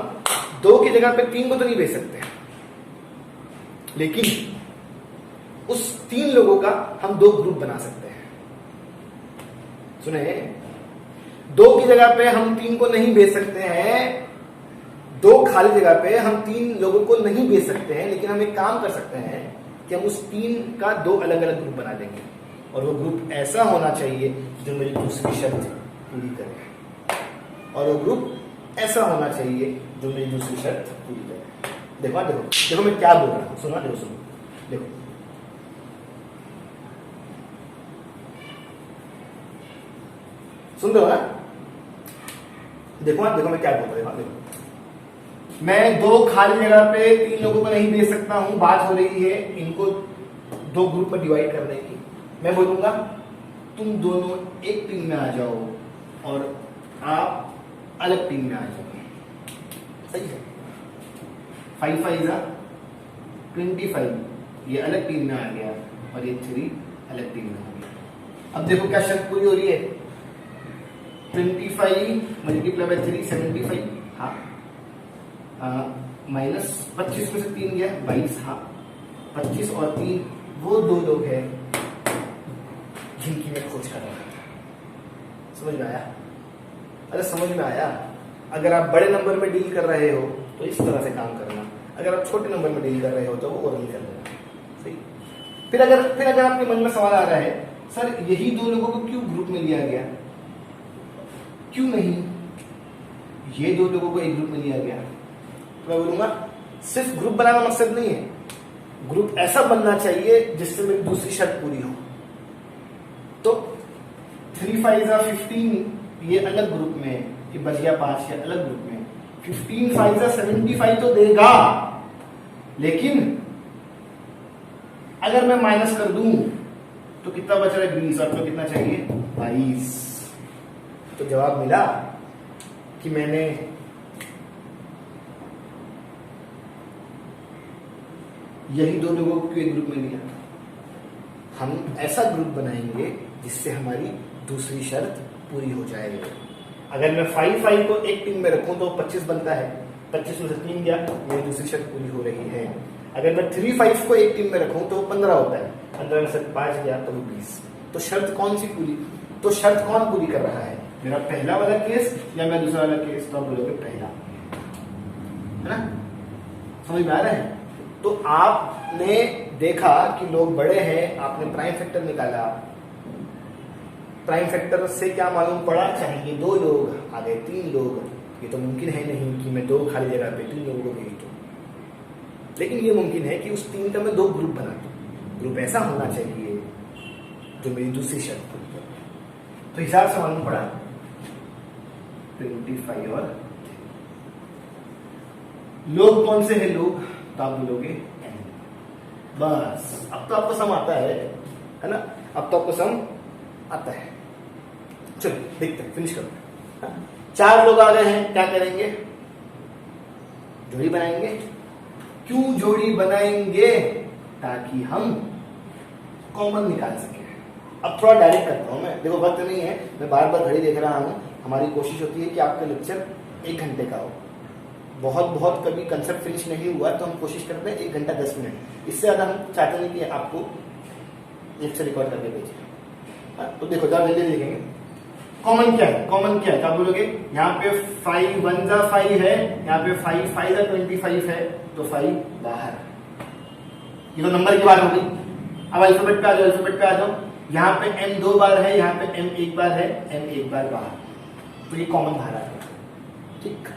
2 की जगह पे 3 को तो नहीं भेज सकते, लेकिन उस 3 लोगों का हम 2 ग्रुप बना सकते हैं। सुने, 2 की जगह पे हम 3 को नहीं भेज सकते हैं, 2 खाली जगह पे हम 3 लोगों को नहीं भेज सकते हैं, लेकिन हम एक काम कर सकते हैं कि हम उस 3 का 2 अलग अलग ग्रुप बना देंगे, और वो ग्रुप ऐसा होना चाहिए जो मेरी दूसरी शर्त पूरी करे, और वो ग्रुप ऐसा होना चाहिए जो मेरी दूसरी शर्त पूरी करे। देखो देखो देखो मैं क्या बोल रहा हूं, सुनो देखो, सुनो देखो, सुन रहे हो ना? देखो देखो मैं क्या बोल रहा हूं, देखो मैं 2 खाली जगह पे 3 लोगों को नहीं भेज सकता हूं। बात हो रही है इनको 2 ग्रुप में डिवाइड करने की। मैं बोलूंगा तुम दोनों एक टीम में आ जाओ और आप अलग टीम में आ जाओ, सही है। 5 5 जा 25, ये अलग टीम में आ गया, और ये 3 अलग टीम में आ गया। अब देखो क्या शर्त पूरी हो रही है? 25 मल्टीप्लाई बाय 3 75, हाँ, माइनस 25 में से 3 गया 22, हाँ, 25 और 3 वो 2 लोग हैं जिनकी मैं खोज कर रहा था। समझ में आया? अरे समझ में आया? अगर आप बड़े नंबर में डील कर रहे हो तो इस तरह से काम करना, अगर आप छोटे नंबर में डील कर रहे हो तो वो ओरली कर देना, सही। फिर अगर आपके मन में सवाल आ रहा है, सर यही 2 लोगों को क्यों ग्रुप में लिया गया, क्यों नहीं ये 2 लोगों को एक ग्रुप में लिया गया? तो मैं बोलूंगा सिर्फ ग्रुप बनाना मकसद नहीं है, ग्रुप ऐसा बनना चाहिए जिससे मेरी दूसरी शर्त पूरी हो। तो 3 5 जा 15, ये अलग ग्रुप में, ये बच गया 5, ये अलग ग्रुप में। 15 5 जा 75 तो देगा, लेकिन अगर मैं माइनस कर दूं तो कितना बच रहा है? 20, और तो कितना चाहिए? 22। तो जवाब मिला कि मैंने यही 2 लोगों को एक ग्रुप में लिया। हम ऐसा ग्रुप बनाएंगे जिससे हमारी दूसरी शर्त पूरी हो जाए। अगर मैं 5 5 को एक टीम में रखूं तो 25 बनता है, 25 में से 3 गया, मेरी दूसरी शर्त पूरी हो रही है। अगर मैं 3 5 को एक टीम में रखूं तो 15 होता है, 15 में से 5 गया तो 20। तो शर्त कौन सी पूरी? तो शर्त कौन पूरी कर रहा है, मेरा पहला वाला केस या मेरा दूसरा वाला केस? तो आप बोलोगे पहला, है ना? समझ में आ रहा है? तो आपने देखा कि लोग बड़े हैं, आपने प्राइम फैक्टर निकाला, प्राइम फैक्टर से क्या मालूम पड़ा, चाहिए 2 लोग, आ गए 3 लोग। ये तो मुमकिन है नहीं कि मैं 2 खाली जगह पे 3 लोगों को भेज दूं, लेकिन ये मुमकिन है कि उस 3 का मैं 2 ग्रुप बना दूं। ग्रुप ऐसा होना चाहिए जो मेरी दूसरी शर्त पूरी करे। तो हिसाब से मालूम पड़ा 25 और लोग कौन से हैं लोग, तो आप बोलोगे n। बस अब तो आपको सम आता है ना? अब तो आपको सम आता है। चलो देखते हैं, फिनिश करते हैं। 4 लोग आ गए हैं, क्या करेंगे? जोड़ी बनाएंगे। क्यों जोड़ी बनाएंगे? ताकि हम कॉमन निकाल सके। अब थोड़ा डायरेक्ट करता हूं मैं, देखो वक्त नहीं है, मैं बार बार घड़ी देख रहा हूं। हमारी कोशिश होती है कि आपका लेक्चर 1 घंटे का हो। बहुत कभी कंसेप्ट फिनिश नहीं हुआ तो हम कोशिश करते हैं 1 घंटा 10 मिनट, इससे ज्यादा हम चाहते नहीं कि आपको लेक्चर रिकॉर्ड करके भेजें। तो देखो जरा जल्दी लिखेंगे। कॉमन क्या है? कॉमन क्या है? क्या बोलोगे? यहाँ पे 5 1 जा 5 है, यहाँ पे 5 5 जा 25 है, तो 5 बाहर। ये तो नंबर की बात हो गई। अब अल्फाबेट पे आ जाओ, अल्फाबेट पे आ जाओ। यहाँ पे m 2 बार है, यहाँ पे m 1 बार है, m 1 बार बाहर, तो ये कॉमन बाहर आ गया। ठीक,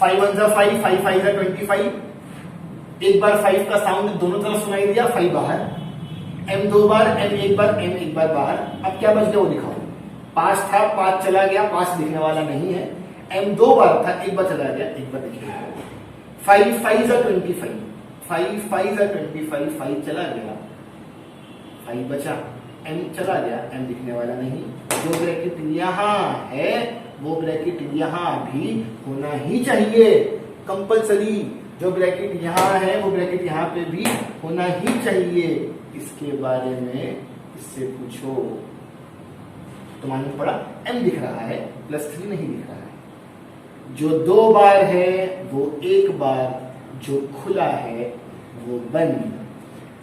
5 1 जा 5 5 5 जा 25, एक बार 5 का साउंड दोनों तरफ सुनाई दिया, 5 बाहर। m 2 बार, m 1 बार, m 1 बार बाहर। अब क्या बच गया वो दिखाओ। 5 था, 5 चला गया, 5 दिखने वाला नहीं है। m 2 बार था, 1 बार चला गया, 1 बार दिखेगा। 5 5 जा 25, 5 5 जा 25, 5 चला गया, 5 बचा, m चला गया, m दिखने वाला नहीं। जो ब्रैकेट यहाँ है वो ब्रैकेट यहाँ भी होना ही चाहिए, कंपलसरी। जो ब्रैकेट यहाँ है वो ब्रैकेट यहाँ पे भी होना ही चाहिए। इसके बारे में इससे पूछो तो मालूम पड़ा m दिख रहा है, +3 नहीं दिख रहा है। जो 2 बार है वो 1 बार, जो खुला है वो बंद।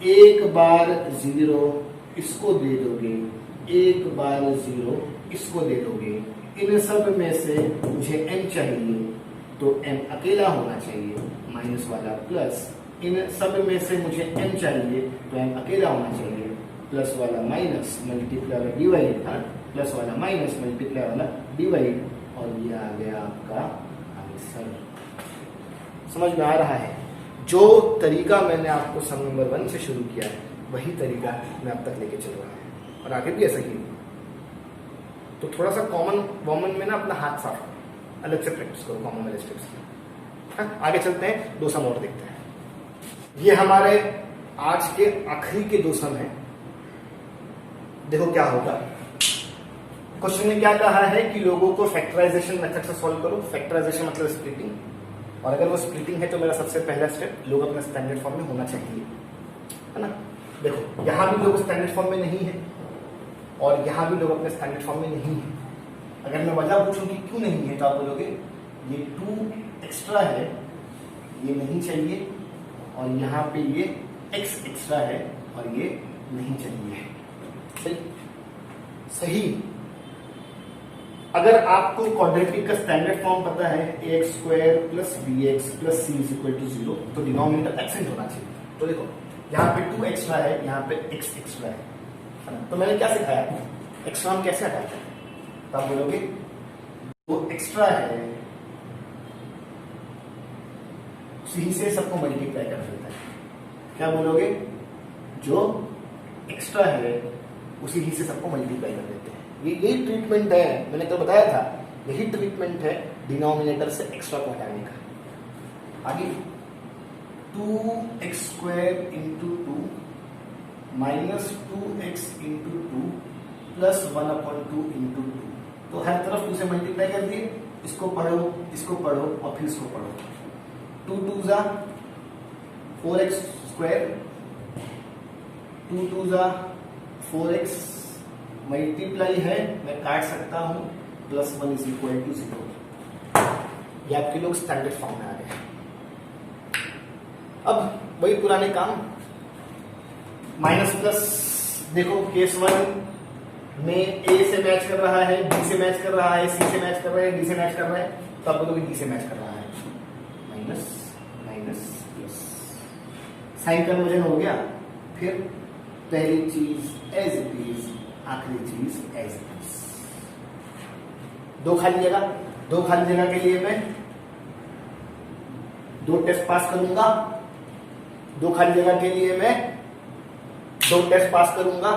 1 बार 0 इसको दे दोगे, 1 बार 0 इसको दे दोगे। इन सब में से मुझे m चाहिए, तो m अकेला होना चाहिए, माइनस वाला प्लस। इन सब में से मुझे m चाहिए, तो m अकेला होना चाहिए, प्लस वाला माइनस, मल्टीप्लाई वाला डिवाइड, हाँ, प्लस वाला माइनस, मल्टीप्लाई वाला डिवाइड, और ये आ गया आपका आंसर। समझ में आ रहा है? जो तरीका मैंने आपको सम नंबर 1 से शुरू किया है वही तरीका मैं अब तक लेके चल रहा है, और आगे भी ऐसा ही। तो थोड़ा सा कॉमन वॉमन में ना अपना हाथ साफ करो, अलग से प्रैक्टिस करो कॉमन वाले स्टेप्स की। आगे चलते हैं, 2 सम और देखते हैं। ये हमारे आज के आखिरी के 2 सम हैं। देखो क्या होगा। क्वेश्चन में क्या कहा है कि लोगों को फैक्टराइजेशन मेथड से सॉल्व करो। फैक्टराइजेशन मतलब स्प्लिटिंग, और अगर वो स्प्लिटिंग है तो मेरा सबसे पहला स्टेप लोग अपने स्टैंडर्ड फॉर्म में होना चाहिए, है ना? देखो यहां भी लोग स्टैंडर्ड फॉर्म में नहीं है, और यहां भी लोग अपने स्टैंडर्ड फॉर्म में नहीं है। अगर मैं वजह पूछूं कि क्यों नहीं है, तो आप बोलोगे ये 2 एक्स्ट्रा है, ये नहीं चाहिए, और यहाँ पे ये x एक्स्ट्रा है और ये नहीं चाहिए। सही। अगर आपको क्वाड्रेटिक का स्टैंडर्ड फॉर्म पता है ax² + bx + c = 0, तो डिनोमिनेटर एब्सेंट होना चाहिए। तो देखो यहाँ पे 2 एक्स्ट्रा है, यहाँ पे x एक्स्ट्रा है, तो मैंने क्या सिखाया, एक्स्ट्रा हम कैसे हटाते हैं? तो आप बोलोगे वो एक्स्ट्रा है उसी से सबको मल्टीप्लाई कर देता है। क्या बोलोगे? जो एक्स्ट्रा है उसी ही से सबको मल्टीप्लाई कर देते हैं। यही ट्रीटमेंट है, मैंने तो बताया था, यही ट्रीटमेंट है डिनोमिनेटर से एक्स्ट्रा को हटाने का। आगे 2x² × 2 -2x × 2 + 1/2 × 2। तो हर तरफ 2 से मल्टीप्लाई कर दिए, इसको पढ़ो, इसको पढ़ो और फिर इसको पढ़ो। 2 2 जा 4x², 2 2 जा 4x, मल्टीप्लाई है मैं काट सकता हूं, +1 = 0। ये आपके लोग स्टैंडर्ड फॉर्म में आ गए। अब वही पुराने काम, माइनस प्लस। देखो केस 1 में ए से मैच कर रहा है, बी से मैच कर रहा है, सी से मैच कर रहा है, डी से मैच कर रहा है, तो आप बोलोगे डी से मैच कर रहा है। Minus minus plus, sign conversion हो गया। फिर पहली चीज एज इट इज, आखिरी चीज एज इट इज। दो खाली जगह के लिए मैं दो टेस्ट पास करूंगा। दो खाली जगह के लिए मैं दो टेस्ट पास करूंगा।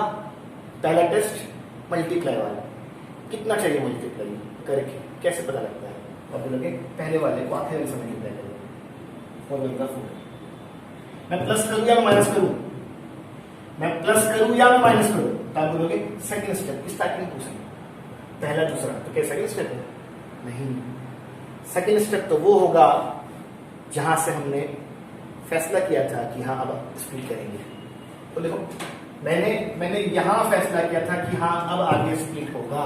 पहला टेस्ट मल्टीप्लाई वाला, कितना चाहिए मल्टीप्लाई करके, कैसे पता लगता है? अब बोलोगे पहले वाले को आखिरी वाले से मल्टीप्लाई करेंगे। 4 × 4, मैं प्लस करूं या मैं माइनस करूं? मैं प्लस करूं या मैं माइनस करूं? तो आप बोलोगे सेकंड स्टेप, स्टार्टिंग पूछेंगे पहला दूसरा, तो क्या सेकंड स्टेप है? नहीं, सेकंड स्टेप तो वो होगा जहां से हमने फैसला किया था कि हाँ अब स्प्लिट करेंगे। तो देखो मैंने यहां फैसला किया था कि हाँ अब आगे स्प्लिट होगा,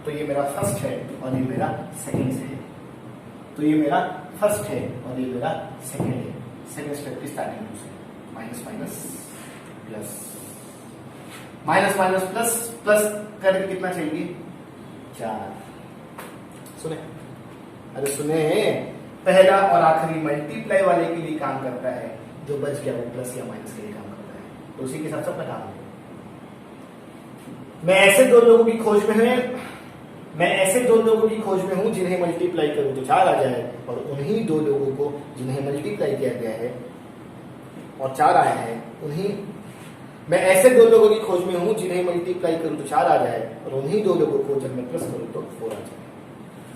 तो ये मेरा फर्स्ट है और ये मेरा सेकंड है। तो ये मेरा फर्स्ट है और ये मेरा सेकंड है। सेकंड स्टेप की स्टार्टिंग से minus minus plus, minus minus plus, plus करके कितना चाहिए? 4। सुने, अरे सुने, पहला और आखिरी मल्टीप्लाई वाले के लिए काम करता है, जो बच गया वो प्लस या माइनस के लिए काम करता है। तो उसी के साथ अपना काम है। मैं ऐसे दो लोगों की खोज में हूं जिन्हें मल्टीप्लाई करूं तो 4 आ जाए, और उन्हीं दो लोगों को जिन्हें मल्टीप्लाई किया गया है और 4 आया है, मैं ऐसे दो लोगों की खोज में हूं जिन्हें मल्टीप्लाई करूं तो 4 आ जाए, और उन्हीं दो लोगों को जब मैं प्लस करूं तो 4 आ जाए।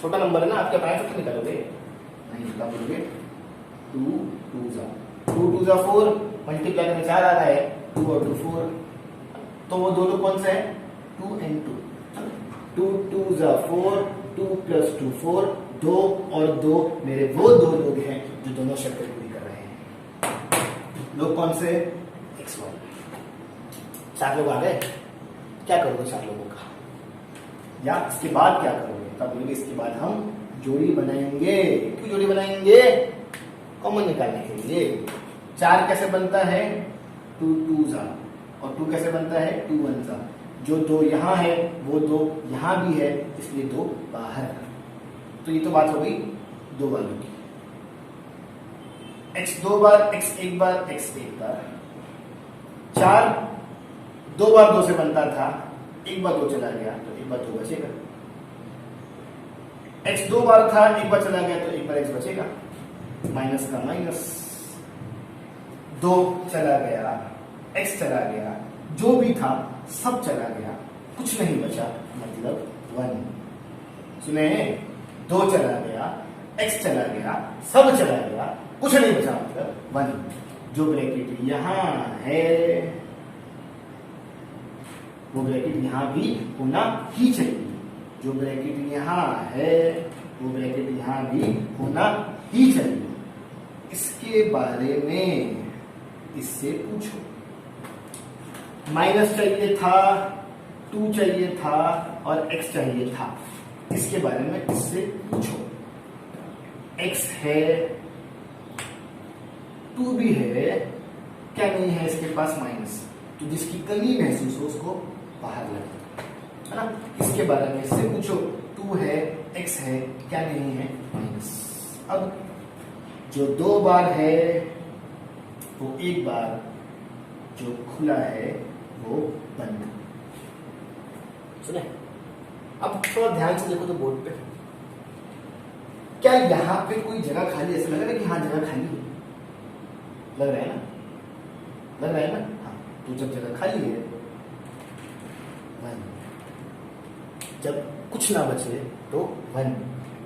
छोटा नंबर है ना, आपके पास तो निकालोगे नहीं, निकाल दोगे 2 2 × 4, मल्टीप्लाई करने 4 आ रहा है, 2 और 2 4, तो वो दोनों कौन से हैं? 2 and 2, 2 2 × 4, 2 + 2 4, 2 और 2 मेरे वो दो लोग हैं जो दोनों शर्तें पूरी कर रहे हैं। लोग कौन से? x1। 4 लोग आ गए, क्या करोगे 4 लोगों का? या इसके बाद क्या करोगे? तब बोलोगे इसके बाद हम जोड़ी बनाएंगे। क्यों जोड़ी बनाएंगे? कॉमन निकालने के लिए। 4 कैसे बनता है? 2 2 और 2 कैसे बनता है? 2 1। जो 2 यहां है वो 2 यहां भी है, इसलिए 2 बाहर। तो ये तो बात हो गई 2 वालों की। x 2 बार, x 1 बार, x 1 बार। 4 2 बार 2 से बनता था, 1 बार 2 चला गया तो 1 बार 2 बचेगा। x 2 बार था, 1 बार चला गया तो 1 बार x बचेगा। माइनस का माइनस, 2 चला गया, x चला गया, जो भी था सब चला गया, कुछ नहीं बचा, मतलब 1। सुने, 2 चला गया, x चला गया, सब चला गया, कुछ नहीं बचा, मतलब 1। जो ब्रैकेट यहां है वो ब्रैकेट यहां भी होना ही चाहिए। जो ब्रैकेट यहां है वो ब्रैकेट यहां भी होना ही चाहिए। इसके बारे में इससे पूछो। माइनस चाहिए था, 2 चाहिए था और x चाहिए था, इसके बारे में इससे पूछो। x है, 2 भी है, क्या नहीं है इसके पास? माइनस। तो जिसकी कमी महसूस हो उसको बाहर लगे, है ना? इसके बारे में इससे पूछो। 2 है, x है, क्या नहीं है? माइनस। अब जो 2 बार है वो 1 बार, जो खुला है वो बंद। सुने, अब थोड़ा ध्यान से देखो तो बोर्ड पे, क्या यहां पे कोई जगह खाली? ऐसा लग रहा है कि हाँ जगह खाली है, लग रहा है ना? लग रहा है ना? हाँ, तो जब जगह खाली है 1, जब कुछ ना बचे तो 1,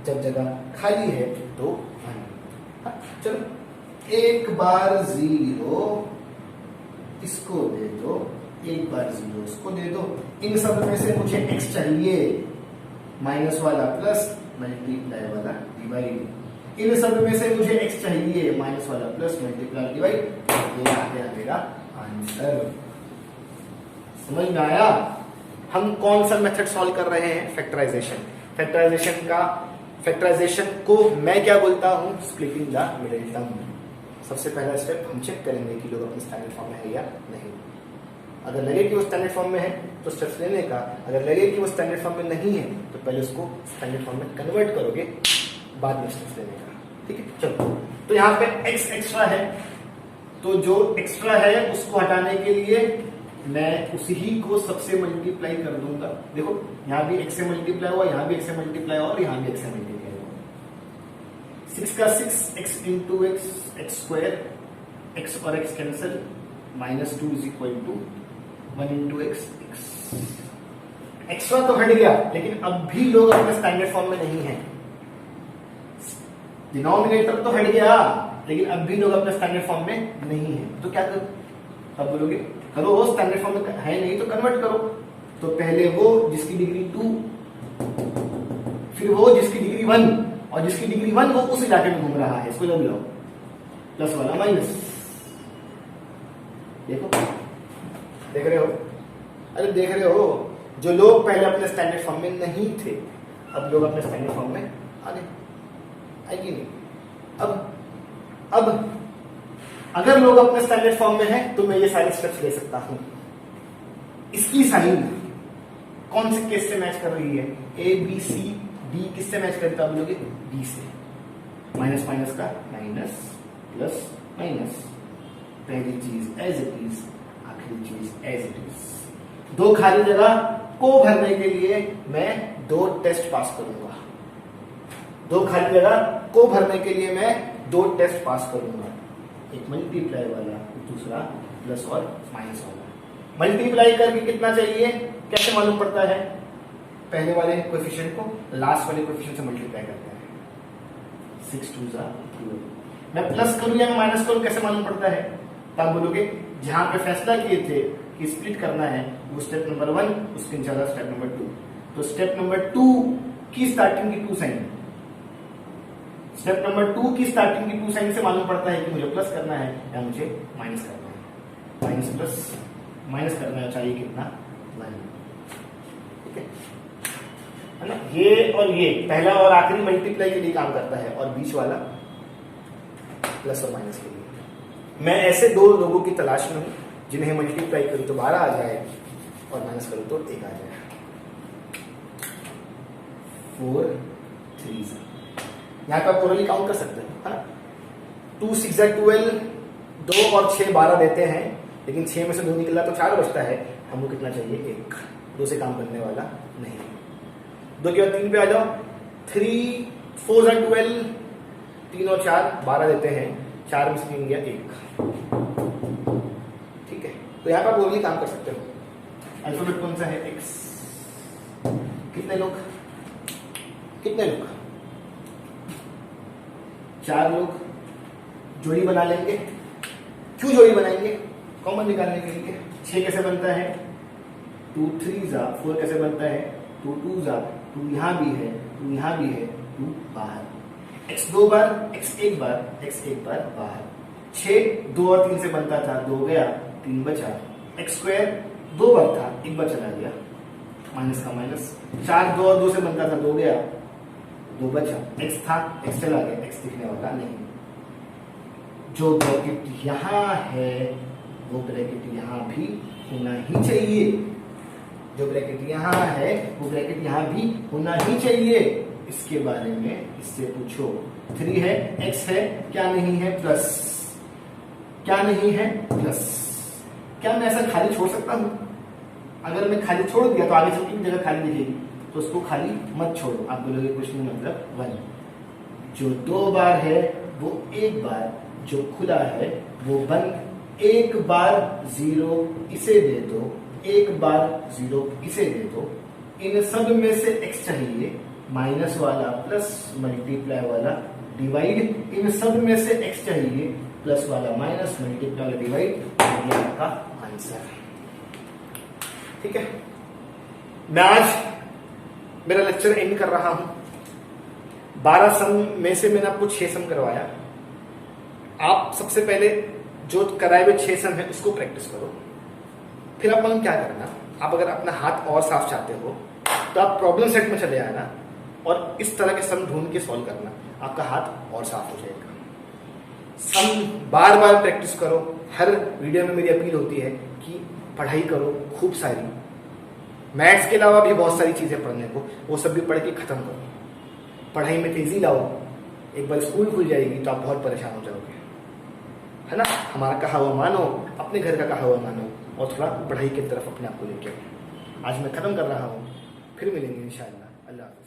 जब जगह खाली है तो 1। चलो, 1 बार 0 इसको दे दो, 1 बार 0 इसको दे दो। इन सब में से मुझे x चाहिए, माइनस वाला प्लस, मल्टीप्लाई वाला डिवाइड। इन सब में से मुझे x चाहिए, माइनस वाला प्लस, मल्टीप्लाई डिवाइड। ये आ गया मेरा आंसर। समझ में आया? हम कौन सा मेथड सॉल्व कर रहे हैं? फैक्टराइजेशन। फैक्टराइजेशन को मैं क्या बोलता हूं? Splitting the middle term. सबसे पहला स्टेप हम चेक करेंगे कि लोग अपनी स्टैंडर्ड फॉर्म में है या नहीं। अगर लगे कि वो स्टैंडर्ड फॉर्म में है तो स्टेप्स लेने का, अगर लगे कि वो स्टैंडर्ड फॉर्म में नहीं है तो पहले उसको स्टैंडर्ड फॉर्म में कन्वर्ट करोगे, बाद में स्टेप्स लेने का। ठीक है, चलो। तो यहाँ पे x एक्स्ट्रा है, तो जो एक्स्ट्रा है उसको हटाने के लिए मैं उसी ही को सबसे मल्टीप्लाई कर दूंगा। देखो यहाँ भी x से मल्टीप्लाई हुआ, यहाँ भी x से मल्टीप्लाई हुआ और यहाँ भी x से मल्टीप्लाई हुआ। 6 का 6, x into x square, x और x cancel, -2 is equal to 1 into x. Extra तो हट गया, लेकिन अब भी लोग अपने स्टैंडर्ड फॉर्म में नहीं है। डिनोमिनेटर तो हट गया, लेकिन अब भी लोग अपने स्टैंडर्ड फॉर्म में नहीं है। तो क्या करो? तब बोलोगे करो वो स्टैंडर्ड फॉर्म में है नहीं तो कन्वर्ट करो। तो पहले वो जिसकी डिग्री 2, फिर वो जिसकी डिग्री 1, और जिसकी डिग्री 1 वो उस इलाके में घूम रहा है, इसको जब लो प्लस वाला माइनस। देखो, देख रहे हो? अरे देख रहे हो, जो लोग पहले अपने स्टैंडर्ड फॉर्म में नहीं थे, अब लोग अपने स्टैंडर्ड फॉर्म में आ गए। आएगी नहीं? अब अगर लोग अपने स्टैंडर्ड फॉर्म में हैं तो मैं ये सारे स्टेप्स ले सकता हूं। इसकी साइन कौन से केस से मैच कर रही है? ए बी सी डी किससे मैच करता है? बोलोगे डी से। माइनस माइनस का माइनस, प्लस माइनस। पहली चीज एज इट इज, आखिरी चीज एज इट इज। दो खाली जगह को भरने के लिए मैं 2 टेस्ट पास करूंगा। दो खाली जगह को भरने के लिए मैं 2 टेस्ट पास करूंगा, एक मल्टीप्लाई वाला, दूसरा प्लस और माइनस वाला। मल्टीप्लाई करके कितना चाहिए कैसे मालूम पड़ता है? पहले वाले कोएफिशिएंट को लास्ट वाले कोएफिशिएंट से मल्टीप्लाई करते हैं। 6 2 जा 12। मैं प्लस करूं या मैं माइनस करूं कैसे मालूम पड़ता है? तब बोलोगे जहां पे फैसला किए थे कि स्प्लिट करना है वो स्टेप नंबर 1, उसके नीचे स्टेप नंबर 2। तो स्टेप नंबर 2 की स्टार्टिंग की 2 साइन, स्टेप नंबर 2 की स्टार्टिंग की 2 साइन से मालूम पड़ता है कि मुझे प्लस करना है या मुझे माइनस करना है। माइनस प्लस माइनस करना चाहिए कितना? 1। ठीक है ना? ये और ये पहला और आखिरी मल्टीप्लाई के लिए काम करता है, और बीच वाला प्लस और माइनस के लिए। मैं ऐसे 2 लोगों की तलाश में हूं जिन्हें मल्टीप्लाई करूं तो 12 आ जाए और माइनस करूं तो 1 आ जाए। 4 3। यहाँ पे आप ओरली काउंट कर सकते हैं, है ना? 2 6 12, 2 और 6 12 देते हैं, लेकिन 6 में से 2 निकला तो 4 बचता है। हमको कितना चाहिए? 1। 2 से काम करने वाला नहीं। 2 के बाद 3 पे आ जाओ। 3 4 12, 3 और 4 12 देते हैं, 4 में से 3 गया 1। ठीक है, तो यहाँ पर आप ओरली काम कर सकते हो। अल्फाबेट कौन सा है? X। कितने लोग? 4 लोग जोड़ी बना लेंगे। क्यों जोड़ी बनाएंगे? कॉमन निकालने के लिए। 6 कैसे बनता है? 2 3 जा 4 कैसे बनता है? 2 2 जा 2 यहां भी है, 2 यहां भी है, 2 बाहर। x 2 बार, x 1 बार, x 1 बार बाहर। 6 2 और 3 से बनता था, 2 गया 3 बचा। x स्क्वायर 2 बार था, 1 बार चला गया, माइनस का माइनस। 4 2 और 2 से बनता था, 2 गया 2 बचा। x था, x चला गया, x दिखने वाला नहीं। जो ब्रैकेट यहां है वो ब्रैकेट यहां भी होना ही चाहिए। जो ब्रैकेट यहां है वो ब्रैकेट यहां भी होना ही चाहिए। इसके बारे में इससे पूछो। 3 है, x है, क्या नहीं है? प्लस। क्या नहीं है? प्लस। क्या मैं ऐसा खाली छोड़ सकता हूं? अगर मैं खाली छोड़ दिया तो आगे चल के जगह खाली दिखेगी, तो उसको खाली मत छोड़ो। आप बोलोगे कुछ नहीं, मतलब 1। जो 2 बार है वो 1 बार, जो खुला है वो बंद। 1 बार 0 इसे दे दो, 1 बार 0 इसे दे दो। इन सब में से x चाहिए, माइनस वाला प्लस मल्टीप्लाई वाला डिवाइड। इन सब में से x चाहिए, प्लस वाला माइनस मल्टीप्लाई वाला डिवाइड। ये आपका आंसर है। ठीक है, मैं आज मेरा लेक्चर एंड कर रहा हूं। 12 सम में से मैंने आपको 6 सम करवाया। आप सबसे पहले जो कराए हुए 6 सम है उसको प्रैक्टिस करो। फिर आप क्या करना, आप अगर अपना हाथ और साफ चाहते हो तो आप प्रॉब्लम सेट में चले आना और इस तरह के सम ढूंढ के सॉल्व करना, आपका हाथ और साफ हो जाएगा। सम बार बार प्रैक्टिस करो। हर वीडियो में मेरी अपील होती है कि पढ़ाई करो खूब सारी, मैथ्स के अलावा भी बहुत सारी चीज़ें पढ़ने को, वो सब भी पढ़ के ख़त्म करो। पढ़ाई में तेज़ी लाओ, एक बार स्कूल खुल जाएगी तो आप बहुत परेशान हो जाओगे, है ना। हमारा कहा हुआ मानो, अपने घर का कहा हुआ मानो, और थोड़ा पढ़ाई की तरफ अपने आप को लेके आओ। आज मैं ख़त्म कर रहा हूँ, फिर मिलेंगे इंशाअल्लाह। अल्लाह हाफ़िज़।